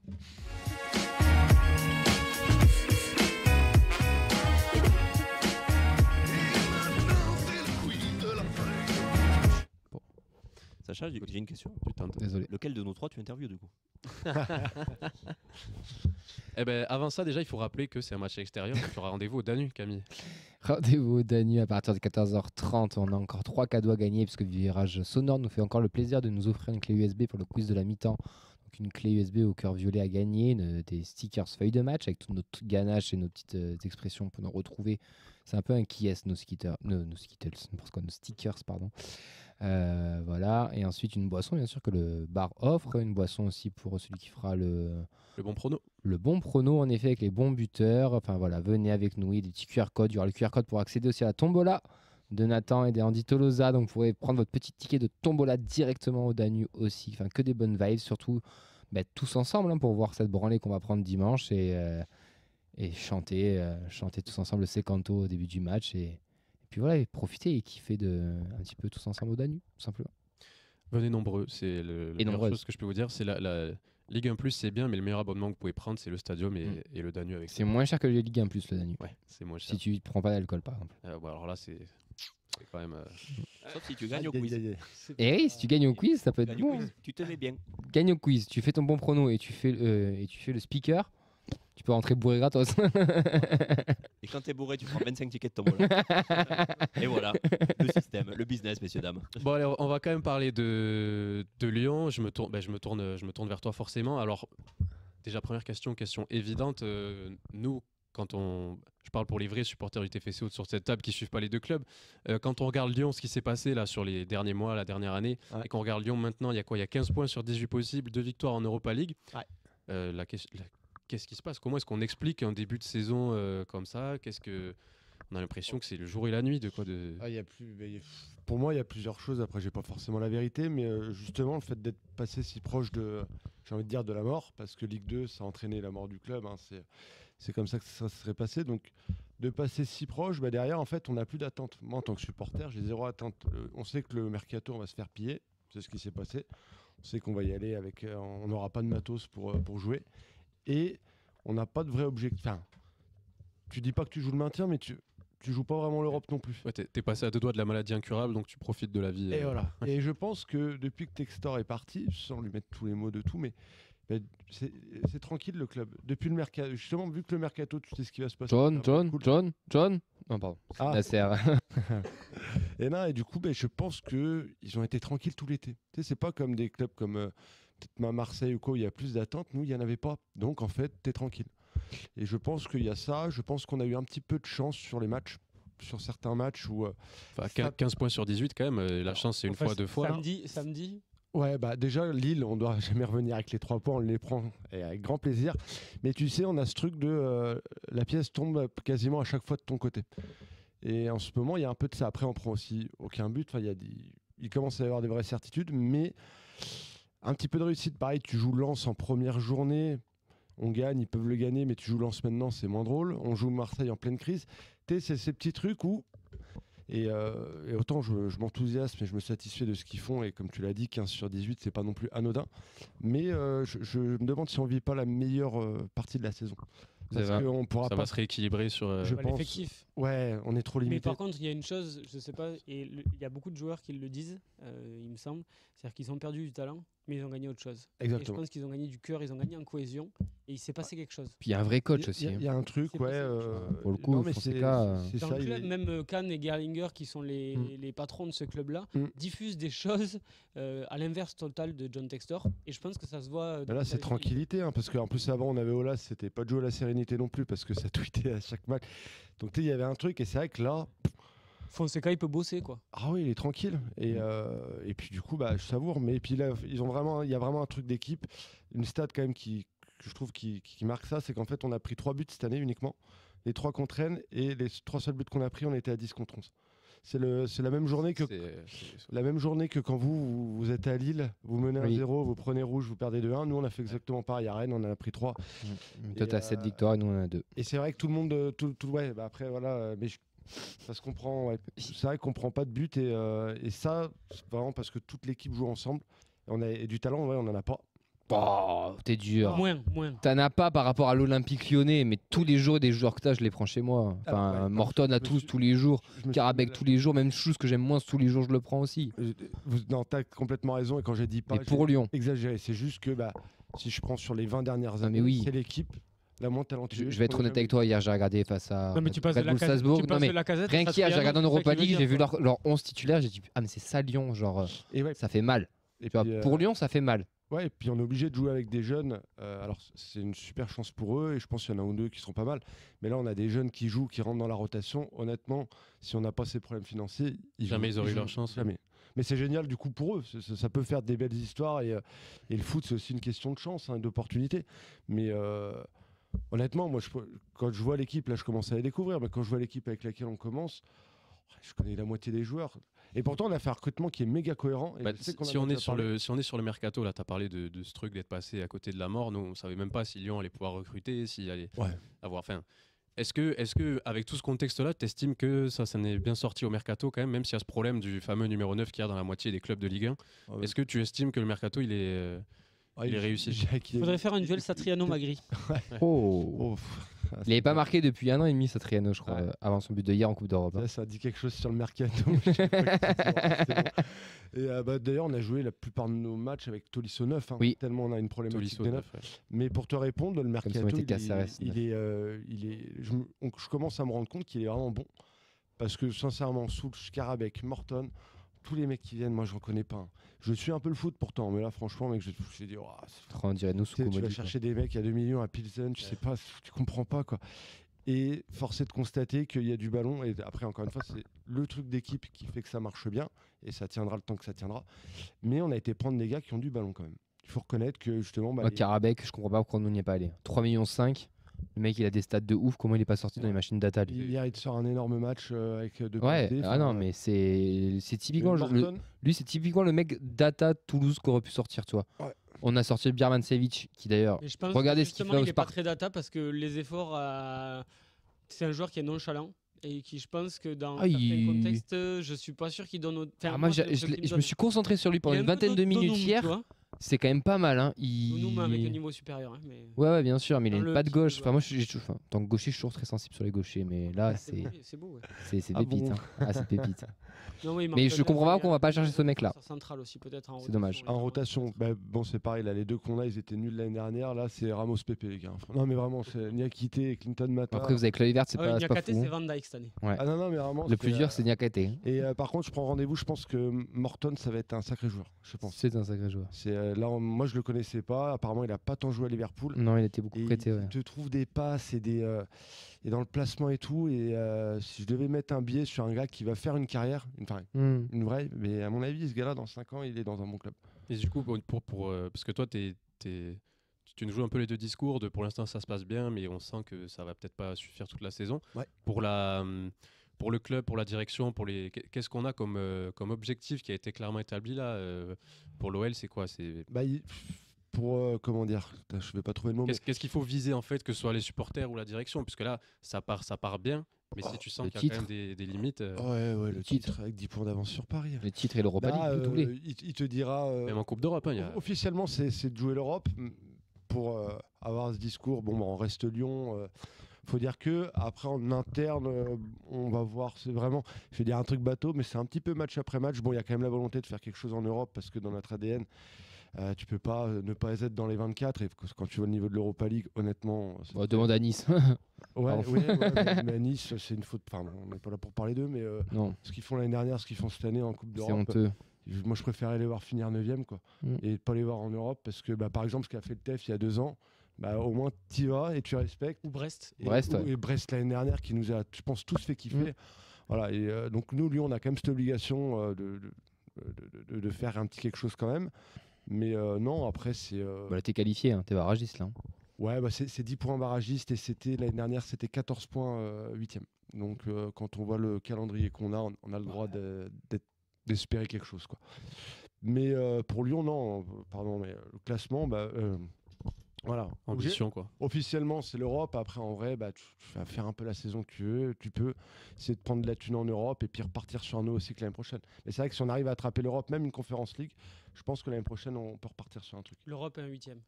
Sacha, j'ai une question. Tu tentes. Désolé. Lequel de nous trois tu interviews du coup? Eh ben, avant ça, déjà, il faut rappeler que c'est un match à l'extérieur. Tu auras rendez-vous au Danube, Camille. Rendez-vous au Danube à partir de 14h30. On a encore 3 cadeaux à gagner puisque Virage Sonore nous fait encore le plaisir de nous offrir une clé USB pour le quiz de la mi-temps. Donc une clé USB au cœur violet à gagner, des stickers feuilles de match avec toutes nos ganaches et nos petites expressions pour nous retrouver. C'est un peu un qui est nos stickers, nos stickers, pardon. Voilà, et ensuite une boisson bien sûr que le bar offre, une boisson aussi pour celui qui fera le bon prono. Le bon prono en effet avec les bons buteurs. Enfin voilà, venez avec nous, il y a des petits QR codes, il y aura le QR code pour accéder aussi à la tombola de Nathan et d'Andy Tolosa, donc vous pourrez prendre votre petit ticket de tombola directement au Danube aussi, enfin que des bonnes vibes, surtout tous ensemble hein, pour voir cette branlée qu'on va prendre dimanche et chanter tous ensemble le Secanto au début du match et puis voilà, et profiter et kiffer un petit peu tous ensemble au Danube, tout simplement. Venez nombreux, c'est la meilleure nombreuses. chose que je peux vous dire. C'est la Ligue 1+, c'est bien, mais le meilleur abonnement que vous pouvez prendre, c'est le Stadium et le Danube avec C'est moins cher que le Ligue 1 plus le Danube. Ouais, c'est moins cher. Si tu ne prends pas d'alcool par exemple. Bon, alors là, c'est quand même. Sauf si tu gagnes au quiz. Et oui, si tu gagnes au quiz, ça peut être Gagne au bon. quiz, tu te mets bien. Gagne au quiz, tu fais ton bon prono et tu fais le speaker, tu peux rentrer bourré gratos. Et quand t'es bourré, tu prends 25 tickets de tombola. Et voilà, le système, le business, messieurs, dames. Bon, allez, on va quand même parler de Lyon. Je me tourne vers toi forcément. Alors, déjà, première question évidente. Nous, je parle pour les vrais supporters du TFC sur cette table qui ne suivent pas les deux clubs. Quand on regarde Lyon, ce qui s'est passé là sur les derniers mois, la dernière année, et qu'on regarde Lyon maintenant, il y a quoi? Il y a 15 points sur 18 possibles, 2 victoires en Europa League. Ouais. Qu'est-ce qui se passe? Comment est-ce qu'on explique un début de saison comme ça? on a l'impression que c'est le jour et la nuit de quoi de. Ah, pour moi, il y a plusieurs choses. Après, j'ai pas forcément la vérité, mais justement, le fait d'être passé si proche j'ai envie de dire, de la mort, parce que Ligue 2, ça a entraîné la mort du club. Hein, c'est comme ça que ça se serait passé. Donc, de passer si proche, derrière, en fait, on n'a plus d'attente. Moi, en tant que supporter, j'ai zéro attente. On sait que le mercato, on va se faire piller. C'est ce qui s'est passé. On sait qu'on va y aller avec. On n'aura pas de matos pour jouer. Et on n'a pas de vrai objectif. Enfin, tu dis pas que tu joues le maintien, mais tu joues pas vraiment l'Europe non plus. Ouais, t'es passé à 2 doigts de la maladie incurable, donc tu profites de la vie. Et voilà. Et je pense que depuis que Textor est parti, sans lui mettre tous les mots de tout, mais c'est tranquille le club. Depuis le mercato, justement, vu que le mercato, tu sais ce qui va se passer. John. Non, pardon. Ah. Nasser. Et du coup, je pense qu'ils ont été tranquilles tout l'été. Tu sais, c'est pas comme des clubs comme peut-être Marseille ou quoi, où il y a plus d'attentes. Nous, il n'y en avait pas. Donc, en fait, t'es tranquille. Et je pense qu'il y a ça. Je pense qu'on a eu un petit peu de chance sur les matchs. Sur certains matchs où. 15 points sur 18 quand même. La chance, c'est une fois, 2 fois. Samedi. Ouais, déjà, Lille, on doit jamais revenir avec les 3 points, on les prend et avec grand plaisir. Mais tu sais, on a ce truc de la pièce tombe quasiment à chaque fois de ton côté. Et en ce moment, il y a un peu de ça. Après, on prend aussi aucun but. Enfin, il commence à y avoir des vraies certitudes, mais un petit peu de réussite. Pareil, tu joues Lens en première journée, on gagne, ils peuvent le gagner, mais tu joues Lens maintenant, c'est moins drôle. On joue Marseille en pleine crise. Tu sais, c'est ces petits trucs où. Et autant je m'enthousiasme et je me satisfais de ce qu'ils font, et comme tu l'as dit, 15 sur 18, c'est pas non plus anodin, mais je me demande si on vit pas la meilleure partie de la saison. Parce qu'on pourra ça va se rééquilibrer sur je pense, l'effectif. Ouais, on est trop limité. Mais par contre, il y a une chose, je sais pas, et il y a beaucoup de joueurs qui le disent, il me semble, c'est-à-dire qu'ils ont perdu du talent, mais ils ont gagné autre chose. Exactement. Et je pense qu'ils ont gagné du cœur, ils ont gagné en cohésion, et il s'est passé quelque chose. Puis il y a un vrai coach aussi. Il y a un truc, ouais. Pour le coup, non, mais Fonseca, c'est Dans ça. le club, même Kahn et Gerlinger, qui sont les patrons de ce club-là, diffusent des choses à l'inverse total de John Textor, et je pense que ça se voit. Là, c'est tranquillité, hein, parce qu'en plus avant, on avait Olas, c'était pas de jouer à la sérénité non plus, parce que ça tweetait à chaque match. Donc tu sais, il y avait un truc, et c'est vrai que là. Fonseca, il peut bosser, quoi. Ah oui, il est tranquille. Et puis du coup, je savoure. Mais puis là, il y a vraiment un truc d'équipe. Une stat quand même que je trouve qui marque ça, c'est qu'en fait, on a pris 3 buts cette année uniquement. Les 3 contre Rennes, et les 3 seuls buts qu'on a pris, on était à 10 contre 11. C'est la même journée que quand vous êtes à Lille, vous menez 1-0, vous prenez rouge, vous perdez 2-1. Nous, on a fait exactement pareil à Rennes, on en a pris 3. Toi, tu as 7 victoires et nous, on en a 2. Et c'est vrai que tout le monde. Ouais, après, voilà. Mais ça se comprend. Ouais. C'est vrai qu'on prend pas de but. Et ça, c'est vraiment parce que toute l'équipe joue ensemble. Et du talent, ouais, on en a pas. Oh, t'es dur. Moins. T'en as pas par rapport à l'Olympique Lyonnais, mais tous les jours, des joueurs que t'as, je les prends chez moi. Enfin, Morton à tous les jours. Karabek tous les jours, même chose que j'aime moins, tous les jours, je le prends aussi. Non, t'as complètement raison. Et quand j'ai dit pas, mais pour Lyon, exagéré. C'est juste que si je prends sur les 20 dernières années, c'est l'équipe la moins talentueuse. Je vais être honnête avec toi, hier j'ai regardé face à non, mais tu passes Red Bull Salzbourg. Non, mais rien qu'hier, j'ai regardé en Europa League, j'ai vu leur 11 titulaires, j'ai dit ah mais c'est ça Lyon, genre ça fait mal. Et puis, pour Lyon, ça fait mal. Ouais, et puis on est obligé de jouer avec des jeunes. Alors c'est une super chance pour eux, et je pense qu'il y en a un ou deux qui seront pas mal. Mais là, on a des jeunes qui jouent, qui rentrent dans la rotation. Honnêtement, si on n'a pas ces problèmes financiers, ils auraient eu leur chance. Jamais. Mais c'est génial du coup pour eux. Ça peut faire des belles histoires, et le foot, c'est aussi une question de chance, d'opportunité. Mais honnêtement, moi, quand je vois l'équipe, là, je commence à les découvrir. Mais quand je vois l'équipe avec laquelle on commence, je connais la moitié des joueurs. Et pourtant, on a fait un recrutement qui est méga cohérent. Et si on est sur le mercato, là, tu as parlé de ce truc d'être passé à côté de la mort. Nous, on ne savait même pas si Lyon allait pouvoir recruter, s'il allait avoir. Enfin, est-ce que, avec tout ce contexte-là, tu estimes que ça n'est bien sorti au mercato quand même s'il y a ce problème du fameux numéro 9 qu'il y a dans la moitié des clubs de Ligue 1 Est-ce que tu estimes que le mercato, il est réussi? Il faudrait faire un duel Satriano-Magri. Il n'avait pas marqué depuis 1 an et demi, Satriano, je crois, avant son but de hier en Coupe d'Europe. Ça dit quelque chose sur le mercato. Et d'ailleurs, on a joué la plupart de nos matchs avec Tolisso 9, tellement on a une problématique des 9. Mais pour te répondre, le mercato, je commence à me rendre compte qu'il est vraiment bon. Parce que sincèrement, Soulch, Karabek, Morton, tous les mecs qui viennent, moi je ne reconnais pas. Je suis un peu le foot pourtant, mais là franchement, mec, je me suis dit, on dirait nous, tu vas chercher des mecs à 2 millions à Pilsen, tu sais pas, tu comprends pas quoi. Et force est de constater qu'il y a du ballon. Et après, encore une fois, c'est le truc d'équipe qui fait que ça marche bien, et ça tiendra le temps que ça tiendra. Mais on a été prendre des gars qui ont du ballon quand même. Il faut reconnaître que justement. Karabek, je comprends pas pourquoi on n'y est pas allé. 3,5 millions. Le mec, il a des stats de ouf. Comment il est pas sorti dans les machines data lui Hier, il te sort un énorme match avec deux Ouais, pénalités, ah non, mais c'est typiquement. Morton, Lui, c'est typiquement le mec data Toulouse qui aurait pu sortir, tu vois. Ouais. On a sorti Birman Savic, qui d'ailleurs. Mais je pense Regardez que ce qu'il justement, fait au il est pas Spark. très data parce que les efforts, c'est un joueur qui est nonchalant et qui, je pense que dans Ah, certains il- contextes, je suis pas sûr qu'il donne. Enfin, Ah, moi, c'est l'impression qu'il me je me donne. suis concentré sur lui pendant Il est une un peu vingtaine de minutes Donum, hier. tu vois. C'est quand même pas mal. Hein. Donum avec un niveau supérieur. Hein, mais... Ouais, bien sûr, mais il a Dans une le patte type gauche. de Enfin, moi, en tant que gaucher, je suis toujours très sensible sur les gauchers, mais là, C'est beau. Ouais. c'est Ah pépite. bon Hein. Ah, c'est pépite. Non, oui, Mais je comprends pas qu'on va pas chercher ce mec-là. Central aussi, peut-être. En C'est dommage. rotation, En rotation, bah, bon c'est pareil, là, les deux qu'on a, ils étaient nuls l'année dernière. Là, c'est Ramos Pepe, les gars. Non, mais vraiment, c'est Niakité et Clinton Mata. Après, vous avez Chloé Vert, c'est Ah ouais, pas Niakate, fou. c'est Hein. Van Dijk cette année. Ah non, non, mais vraiment. Le plus c'était, dur, c'est Niakate. Et par contre, je prends rendez-vous. Je pense que Morton, ça va être un sacré joueur. Je pense. C'est un sacré joueur. C'est là, moi, je le connaissais pas. Apparemment, il a pas tant joué à Liverpool. Non, il était beaucoup Et prêté. il Ouais. te trouve des passes et et dans le placement et tout. Et si je devais mettre un biais sur un gars qui va faire une carrière, une vraie, mais à mon avis, ce gars-là, dans 5 ans, il est dans un bon club. Et du coup, parce que toi, tu nous joues un peu les deux discours de pour l'instant ça se passe bien, mais on sent que ça va peut-être pas suffire toute la saison. Ouais. Pour le club, pour la direction, qu'est-ce qu'on a comme objectif qui a été clairement établi là pour l'OL, c'est quoi? Bah, pour comment dire, putain, je vais pas trouver le mot. Qu'est-ce qu'il faut viser en fait, que ce soit les supporters ou la direction, puisque là ça part bien, mais si tu sens le qu'il y a quand titre. même des limites, Ouais, le titre. titre avec 10 points d'avance sur Paris. Le titre et l'Europa Là, League, doublé. il te dira. même en Coupe d'Europe, hein, Officiellement, c'est de jouer l'Europe. Pour avoir ce discours, bon, bah, on reste Lyon. Faut dire que après en interne, on va voir. C'est vraiment, je vais dire un truc bateau, mais c'est un petit peu match après match. Bon, il y a quand même la volonté de faire quelque chose en Europe parce que dans notre ADN, tu peux pas ne pas être dans les 24. Et quand tu vois le niveau de l'Europa League, honnêtement, Bon, demande à Nice. ouais, Pardon. mais à Nice, c'est une faute. Enfin, on n'est pas là pour parler d'eux, mais Non, ce qu'ils font l'année dernière, ce qu'ils font cette année en Coupe c'est d'Europe. honteux. Moi, je préférais les voir finir 9e, quoi, et pas les voir en Europe parce que, bah, par exemple, ce qu'a fait le TEF il y a 2 ans. Bah, au moins tu y vas et tu respectes. Ou Brest. Et Brest l'année dernière qui nous a, je pense, tous fait kiffer. Voilà, et donc nous, Lyon, on a quand même cette obligation de faire un petit quelque chose quand même. Mais non, après, c'est. Bah, là, t'es qualifié, hein. T'es barragiste là. Hein. Ouais, bah, c'est 10 points barragistes et l'année dernière, c'était 14 points 8e. Donc quand on voit le calendrier qu'on a, on a le droit d'espérer quelque chose, quoi. Mais pour Lyon, non, pardon, mais le classement, bah. Voilà. ambition quoi. Officiellement, c'est l'Europe. Après, en vrai, bah, tu vas faire un peu la saison que tu peux. C'est de prendre de la thune en Europe et puis repartir sur un nouveau cycle l'année prochaine. Mais c'est vrai que si on arrive à attraper l'Europe, même une Conference League, je pense que l'année prochaine, on peut repartir sur un truc. L'Europe est un 8e.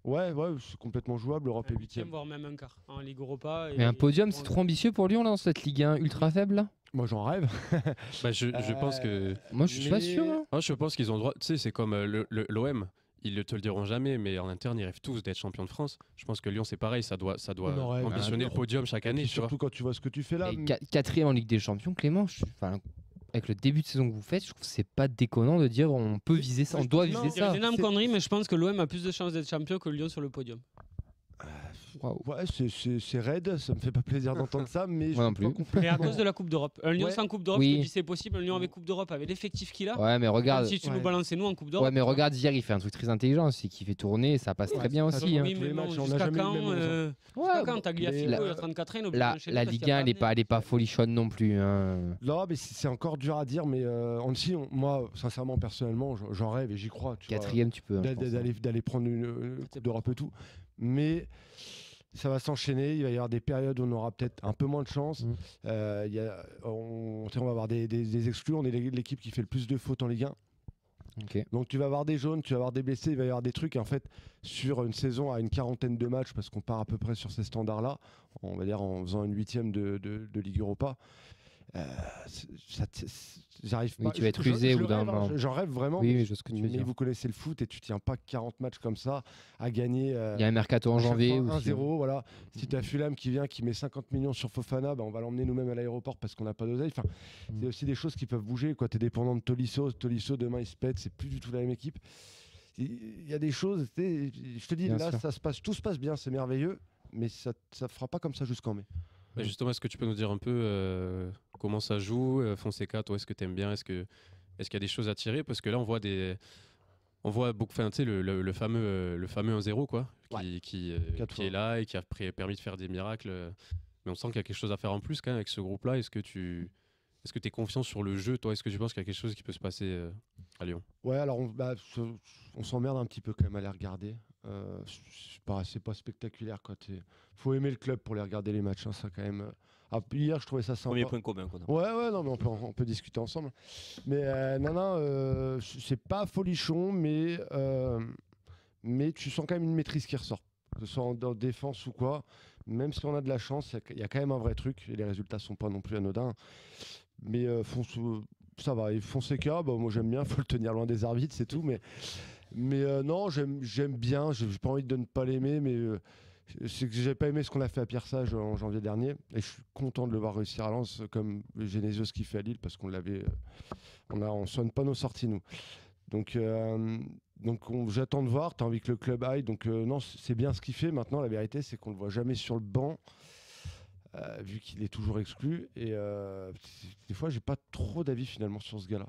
Ouais, c'est complètement jouable. L'Europe est 8e. Voire même un quart en Ligue Europa. Mais un podium, c'est trop ambitieux pour Lyon là, dans cette Ligue 1 ultra faible là. Moi, j'en rêve. Bah, je pense que. Moi, je suis pas sûr. Hein. Ah, je pense qu'ils ont le droit. Tu sais, c'est comme l'OM. Ils ne te le diront jamais, mais en interne, ils rêvent tous d'être champion de France. Je pense que Lyon, c'est pareil, ça doit On en rêve. ambitionner le podium chaque année. Et Tu vois. surtout quand tu vois ce que tu fais là. Et 4e en Ligue des Champions, Clément. Avec le début de saison que vous faites, je trouve que c'est pas déconnant de dire on peut viser ça, on doit viser C'est ça. une énorme connerie, mais je pense que l'OM a plus de chances d'être champion que Lyon sur le podium. Waouh. Ouais, c'est raide, ça me fait pas plaisir d'entendre ça, mais Moi non plus. Mais à cause de la Coupe d'Europe. Un Lyon Ouais. sans Coupe d'Europe, Oui. je te dis c'est possible. Un Lyon avec Coupe d'Europe, avec l'effectif qu'il a. Ouais, mais regarde. Comme si tu Ouais. nous balançais nous en Coupe d'Europe. Ouais, mais regarde, hier, il fait un truc très intelligent, c'est qu'il fait tourner, ça passe très bien ça aussi. se hein. voit. Oui, tous mais les bon, matchs, on a jusqu'à jamais eu quand, le même jusqu'à quand Tagliafico, la- il a 34 ans, il est obligé La, d'enchaîner la parce Ligue qu'il y a 1, pas elle est pas folichonne non plus. Hein. Non, mais c'est encore dur à dire, mais moi, sincèrement, personnellement, j'en rêve et j'y crois. Tu vois. 4e, tu peux. hein, je pense, hein. D'aller prendre une Coupe d'Europe et tout. Mais ça va s'enchaîner. Il va y avoir des périodes où on aura peut-être un peu moins de chance. On va avoir des exclus. On est l'équipe qui fait le plus de fautes en Ligue 1. Ok. Donc tu vas avoir des jaunes, tu vas avoir des blessés, il va y avoir des trucs. Et en fait, sur une saison à une quarantaine de matchs, parce qu'on part à peu près sur ces standards-là, on va dire en faisant une 8e de Ligue Europa, j'arrive Oui, pas. tu vas être usé au bout d'un moment. J'en rêve vraiment. Oui, mais je vois ce que tu veux mais dire. vous connaissez le foot et tu tiens pas 40 matchs comme ça à gagner. Il y a un mercato en à chaque janvier. fois aussi, hein. 1-0, voilà. Si tu as Fulham qui vient, qui met 50 millions sur Fofana, bah on va l'emmener nous-mêmes à l'aéroport parce qu'on n'a pas d'oseille. Enfin, c'est aussi des choses qui peuvent bouger. Tu es dépendant de Tolisso. Tolisso, demain, il se pète. C'est plus du tout la même équipe. Il y a des choses. Je te dis, Bien là, sûr. tout se passe bien, c'est merveilleux. Mais ça ne fera pas comme ça jusqu'en mai. Bah, justement, est-ce que tu peux nous dire un peu comment ça joue, Fonseca, toi, est-ce que tu aimes bien, est-ce qu'il y a des choses à tirer? Parce que là, on voit On voit beaucoup, tu sais, le fameux 1-0 quoi, qui est là et qui a permis de faire des miracles. Mais on sent qu'il y a quelque chose à faire en plus quand même avec ce groupe-là. Est-ce que tu es confiant sur le jeu, toi? Est-ce que tu penses qu'il y a quelque chose qui peut se passer à Lyon? Ouais, alors on s'emmerde un petit peu quand même à les regarder. C'est pas spectaculaire, quoi. Faut aimer le club pour les regarder les matchs, hein, ça quand même. Hier, je trouvais ça sympa. Premier point commun qu'on a. Ouais, non, mais on peut discuter ensemble. Mais non, c'est pas folichon, mais tu sens quand même une maîtrise qui ressort. Que ce soit en défense ou quoi, même si on a de la chance, il y a quand même un vrai truc, et les résultats sont pas non plus anodins. Mais ça va, et Fonseca, moi j'aime bien, faut le tenir loin des arbitres, c'est tout. Mais non, j'aime bien, j'ai pas envie de ne pas l'aimer, mais c'est que j'ai pas aimé ce qu'on a fait à Pierre Sage en janvier dernier, et je suis content de le voir réussir à Lens, comme Genesio ce qu'il fait à Lille, parce qu'on on soigne pas nos sorties nous. Donc j'attends de voir, tu as envie que le club aille, donc non, c'est bien ce qu'il fait. Maintenant, la vérité, c'est qu'on le voit jamais sur le banc, vu qu'il est toujours exclu. Et des fois, j'ai pas trop d'avis finalement sur ce gars-là.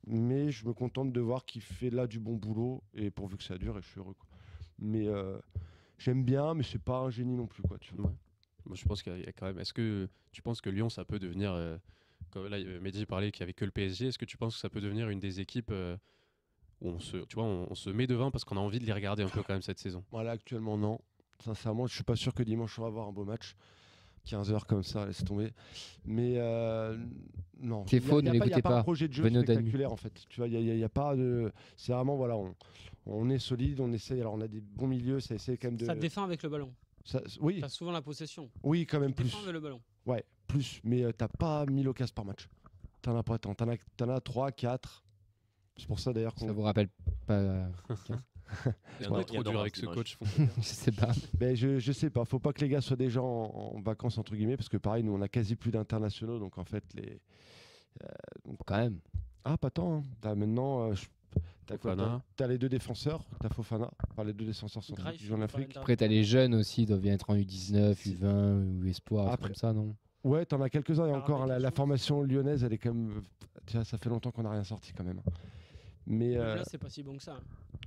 Mais je me contente de voir qu'il fait là du bon boulot, et pourvu que ça dure, et je suis heureux, quoi. Mais j'aime bien, mais c'est pas un génie non plus, quoi, tu vois. Ouais. Moi, je pense qu'il y a quand même. Est-ce que tu penses que Lyon, ça peut devenir. Comme là, Mehdi parlait qu'il n'y avait que le PSG. Est-ce que tu penses que ça peut devenir une des équipes où on se met devant parce qu'on a envie de les regarder un peu quand même cette saison? Voilà, actuellement, non. Sincèrement, je suis pas sûr que dimanche on va avoir un beau match. 15h comme ça, laisse tomber. Mais non. C'est faux, ne l'écoutez Il n'y a pas un pas. projet de jeu Benoît spectaculaire en fait. Tu vois, il y a pas de. C'est vraiment, voilà, on est solide, on essaye. Alors on a des bons milieux, ça essaie quand même de. Ça défend avec le ballon. Oui. T'as souvent la possession. Oui, quand même plus. Défend avec le ballon. Ouais, plus. Mais t'as pas 1000 occasions par match. T'en as pas tant. T'en as 3, 4. C'est pour ça d'ailleurs qu'on. Ça vous rappelle pas On est trop dur avec ce coach. Je sais pas. Ben, je sais pas. Faut pas que les gars soient déjà en vacances entre guillemets, parce que pareil, nous on a quasi plus d'internationaux, donc en fait les. Quand même. Ah, pas tant. Hein. T'as maintenant. T'as les deux défenseurs. T'as Fofana. Enfin, les deux défenseurs sont qui jouent en Afrique. Après, t'as les jeunes aussi, ils doivent bien être en U19, U20 ou Espoir, après, comme ça, non? Ouais, t'en as quelques-uns. Et encore, la formation lyonnaise, elle est quand même. Tu vois, ça fait longtemps qu'on n'a rien sorti quand même. Mais là, c'est pas si bon que ça.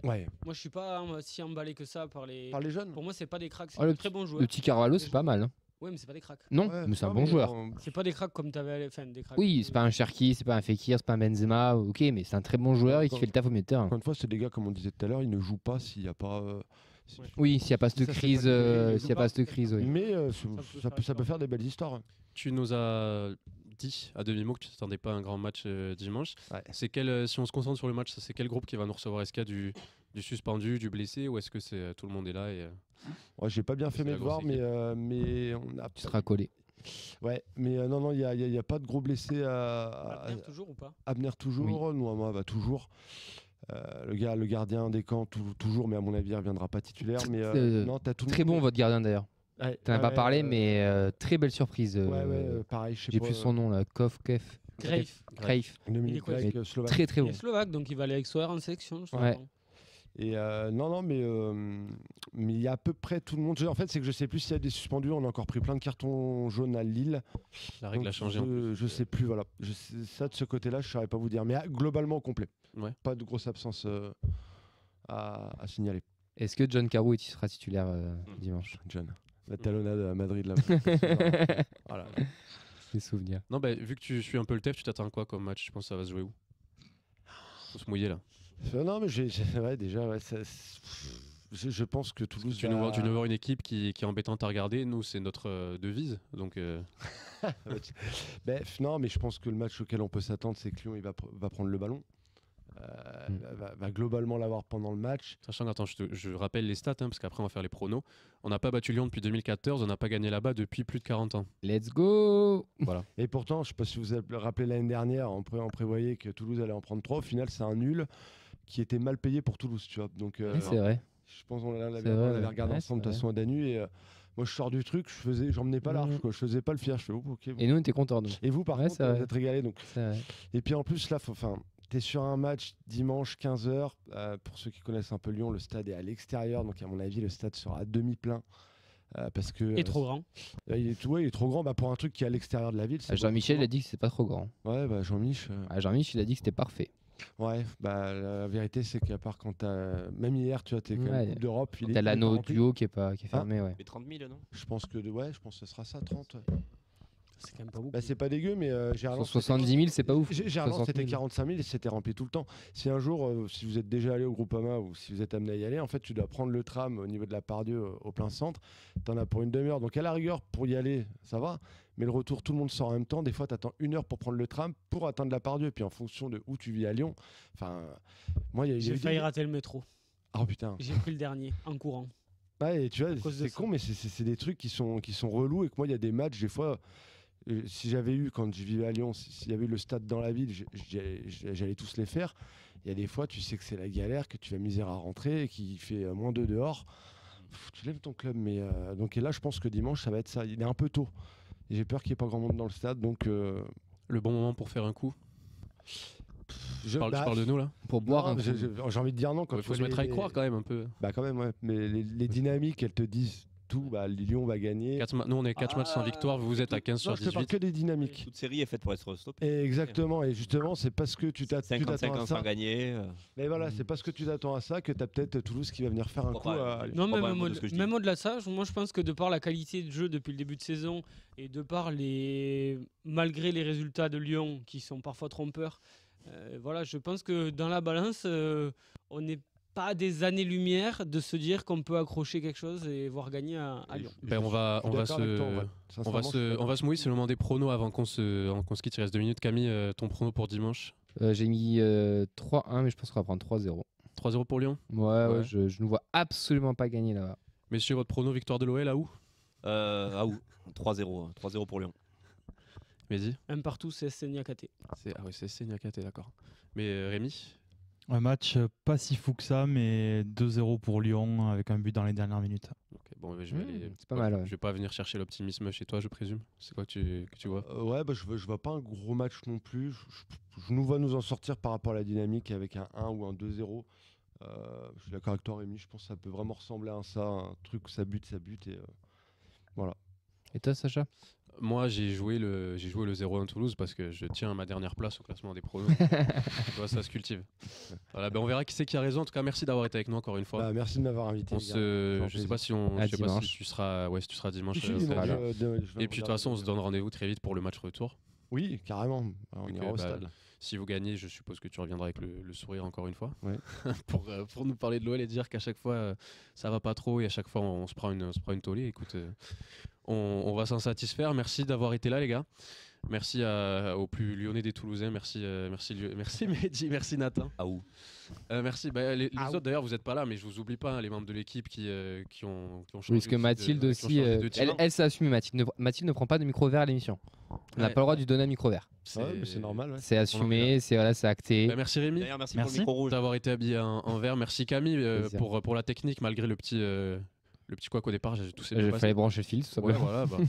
Ouais. Moi, je suis pas si emballé que ça par les jeunes. Pour moi, c'est pas des cracks, c'est des très bons joueurs. Le petit Carvalho, c'est pas mal. Hein. Ouais, mais c'est pas des cracks. Non, mais c'est un bon joueur. C'est pas des cracks comme t'avais des cracks. Oui, c'est pas un Cherki, c'est pas un Fekir, c'est pas un Benzema, ok, mais c'est un très bon joueur et qui fait le taf au milieu de terrain. Encore une fois, c'est des gars, comme on disait tout à l'heure, ils ne jouent pas s'il n'y a pas. Oui, s'il n'y a pas cette crise, oui. Mais ça peut faire des belles histoires. Tu nous as dit à demi-mot que tu t'attendais pas à un grand match dimanche. Ouais. C'est si on se concentre sur le match, c'est quel groupe qui va nous recevoir? Est-ce qu'il y a du suspendu, du blessé, ou est-ce que c'est tout le monde est là Ouais, j'ai pas bien fait mes devoirs, mais on a. Tu seras collé. Ouais, mais non, il y a pas de gros blessés à Abner toujours ou pas? Abner toujours, oui. Noama va toujours. Le gardien des camps toujours, mais à mon avis il reviendra pas titulaire. Mais non, t'as tout. Très bon votre gardien d'ailleurs. Ouais, t'en as pas parlé, mais très belle surprise. Pareil, je sais pas. J'ai plus son nom là, Grave. Dominique Grave, slovaque. Très très bon. Il est slovaque, donc il va aller avec Soer en sélection. Ouais. Et non, mais il y a à peu près tout le monde. En fait, c'est que je sais plus s'il y a des suspendus. On a encore pris plein de cartons jaunes à Lille. La règle a changé. Je sais plus, voilà. Ça, de ce côté-là, je saurais pas vous dire. Mais globalement complet. Ouais. Pas de grosse absence à signaler. Est-ce que John Carew sera titulaire dimanche? John, la talonnade à Madrid là. Voilà. Des souvenirs. Non, vu que tu suis un peu le TEF, tu t'attends à quoi comme match? Je pense que ça va se jouer où? Faut se mouiller là. Non, mais je pense que Toulouse. Tu nous vois une équipe qui est embêtante à regarder. Nous, c'est notre devise. Donc. Non, mais je pense que le match auquel on peut s'attendre, c'est que Lyon il va prendre le ballon. Va globalement l'avoir pendant le match. Sachant que, attends, je rappelle les stats, parce qu'après on va faire les pronos. On n'a pas battu Lyon depuis 2014, on n'a pas gagné là-bas depuis plus de 40 ans. Let's go. Voilà. Et pourtant, je ne sais pas si vous vous rappelez l'année dernière, on prévoyait que Toulouse allait en prendre 3. Au final, c'est un nul qui était mal payé pour Toulouse, tu vois. Donc, c'est vrai. Je pense qu'on l'avait regardé ensemble de toute façon à Danu. Et moi, je sors du truc, j'emmenais pas large, quoi. Je faisais pas le fier. Je fais, okay, et nous, on était contents. Et vous, par contre, vous êtes régalés. Donc. Et puis en plus, là, t'es sur un match dimanche 15h. Pour ceux qui connaissent un peu Lyon, le stade est à l'extérieur. Donc, à mon avis, le stade sera à demi-plein. Parce que, il est trop grand. Il est trop grand pour un truc qui est à l'extérieur de la ville. Jean-Michel a dit que c'était pas trop grand. Ouais, Jean-Michel. Jean-Michel a dit que c'était parfait. Ouais, bah la vérité c'est qu'à part quand t'as. Même hier, tu vois, t'es quand même Ouais. Coupe d'Europe. Il T'as est pas l'anneau rempli. duo qui est fermé, ouais. Mais 30 000, non? Je pense que ce sera ça, 30. Ouais. C'est quand même pas beaucoup. Bah, c'est pas dégueu, mais généralement. Sur 70 000, c'est pas ouf. Généralement, 60 c'était 000. 45 000 et c'était rempli tout le temps. Si un jour, si vous êtes déjà allé au Groupama ou si vous êtes amené à y aller, en fait, tu dois prendre le tram au niveau de la Pardieu au plein centre. T'en as pour une demi-heure. Donc, à la rigueur, pour y aller, ça va. Mais le retour, tout le monde sort en même temps. Des fois, tu attends 1 heure pour prendre le tram pour atteindre la Pardieu. Puis, en fonction de où tu vis à Lyon, enfin, moi, il y a J'ai eu failli des- rater le métro. Ah putain. J'ai pris le dernier en courant. Ouais, et tu vois, cause de c'est ça. con, mais c'est des trucs qui sont relous. Et que moi, il y a des matchs, des fois, si j'avais eu, quand je vivais à Lyon, s'il y avait eu le stade dans la ville, j'allais tous les faire. Il y a des fois, tu sais que c'est la galère, que tu vas misère à rentrer, qu'il fait -2 dehors. Tu lèves ton club. Mais, donc, et là, je pense que dimanche, ça va être ça. Il est un peu tôt. Et j'ai peur qu'il n'y ait pas grand monde dans le stade. Donc, Le bon moment pour faire un coup. je Tu parles de nous là. Pour boire un coup. j'ai envie de dire non. Quand Il tu faut se vois mettre à y croire quand même un peu. Bah, quand même, ouais. Mais les dynamiques, elles te disent tout. Bah, Lyon va gagner. Nous on est 4 matchs sans victoire, vous êtes à 15 Non, sur je te parle 18. que des dynamiques. Toute série est faite pour être stoppée. Et exactement, et justement, c'est parce que tu t'attends 55 à ans ça. sans gagner. Mais voilà, c'est parce que tu t'attends à ça que tu as peut-être Toulouse qui va venir faire un coup. Pourquoi pas, à- Non, crois mais pas un même, mot de ce que je dis. même au-delà de ça, moi je pense que de par la qualité de jeu depuis le début de saison et de par malgré les résultats de Lyon qui sont parfois trompeurs, voilà, je pense que dans la balance, on n'est pas à des années-lumière de se dire qu'on peut accrocher quelque chose et voir gagner à Lyon. Ben, on va Je suis d'accord avec toi, en vrai. on va Sincèrement, se mouiller, c'est le moment des pronos avant qu'on se quitte. Il reste 2 minutes. Camille, ton prono pour dimanche? J'ai mis 3-1, mais je pense qu'on va prendre 3-0. 3-0 pour Lyon. Ouais, je ne vois absolument pas gagner là-bas. Messieurs, votre prono victoire de l'OL à où? Ah où 3-0. 3-0 pour Lyon. Mehdi? Un partout, c'est Niakaté. Ah oui, c'est Niakaté, d'accord. Mais Rémi? Un match pas si fou que ça, mais 2-0 pour Lyon avec un but dans les dernières minutes. Ok, bon, je vais aller. c'est pas mal, ouais. Je vais pas venir chercher l'optimisme chez toi, je présume. C'est quoi que tu vois? Ouais, bah, je vois pas un gros match non plus. Je nous vois nous en sortir par rapport à la dynamique avec un 1 ou un 2-0. Je suis d'accord avec toi, Rémi. Je pense que ça peut vraiment ressembler à ça. Un truc où ça bute. Et voilà. Et toi, Sacha? Moi, j'ai joué le 0-1 Toulouse parce que je tiens à ma dernière place au classement des pronos. Tu vois, ça se cultive. Voilà, ben on verra qui c'est qui a raison. En tout cas, merci d'avoir été avec nous encore une fois. Bah, merci de m'avoir invité. les gars. Je sais pas si tu seras dimanche. Si, si, au dimanche, stade. je vais Et puis de toute regarder. façon, on se donne rendez-vous très vite pour le match retour. Oui, carrément. On Donc, ira au bah, stade. Si vous gagnez, je suppose que tu reviendras avec le sourire encore une fois Ouais. pour nous parler de l'OL et dire qu'à chaque fois ça va pas trop et à chaque fois on se prend une tollée. Écoute, on va s'en satisfaire. Merci d'avoir été là les gars. Merci aux plus lyonnais des Toulousains. Merci Mehdi, merci Nathan. Ah où Merci. Les autres d'ailleurs vous n'êtes pas là, mais je vous oublie pas hein, les membres de l'équipe qui ont changé. Oui, parce que aussi Mathilde qui ont aussi, changé de team. elle s'est assumée. Mathilde ne prend pas de micro vert à l'émission. On n'a Ouais. pas le droit de lui donner un micro vert. Ouais, mais c'est normal. Ouais. C'est assumé, c'est acté. Bah, merci Rémi. D'ailleurs, merci, Merci. pour le micro rouge. D'avoir été habillé en vert. Merci Camille Plaisir. pour la technique malgré le petit couac au départ. J'ai tout Je fallait brancher le fil, tout Ouais, simplement. voilà, donc,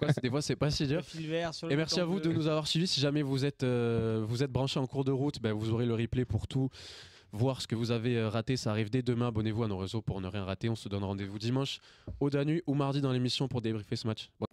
ouais, des fois c'est pas si Le dur. fil vert sur le Et merci à bouton vous de bleu. nous avoir suivis. Si jamais vous êtes branchés en cours de route, vous aurez le replay pour tout voir ce que vous avez raté. Ça arrive dès demain. Abonnez-vous à nos réseaux pour ne rien rater. On se donne rendez-vous dimanche au Danu ou mardi dans l'émission pour débriefer ce match. Bon.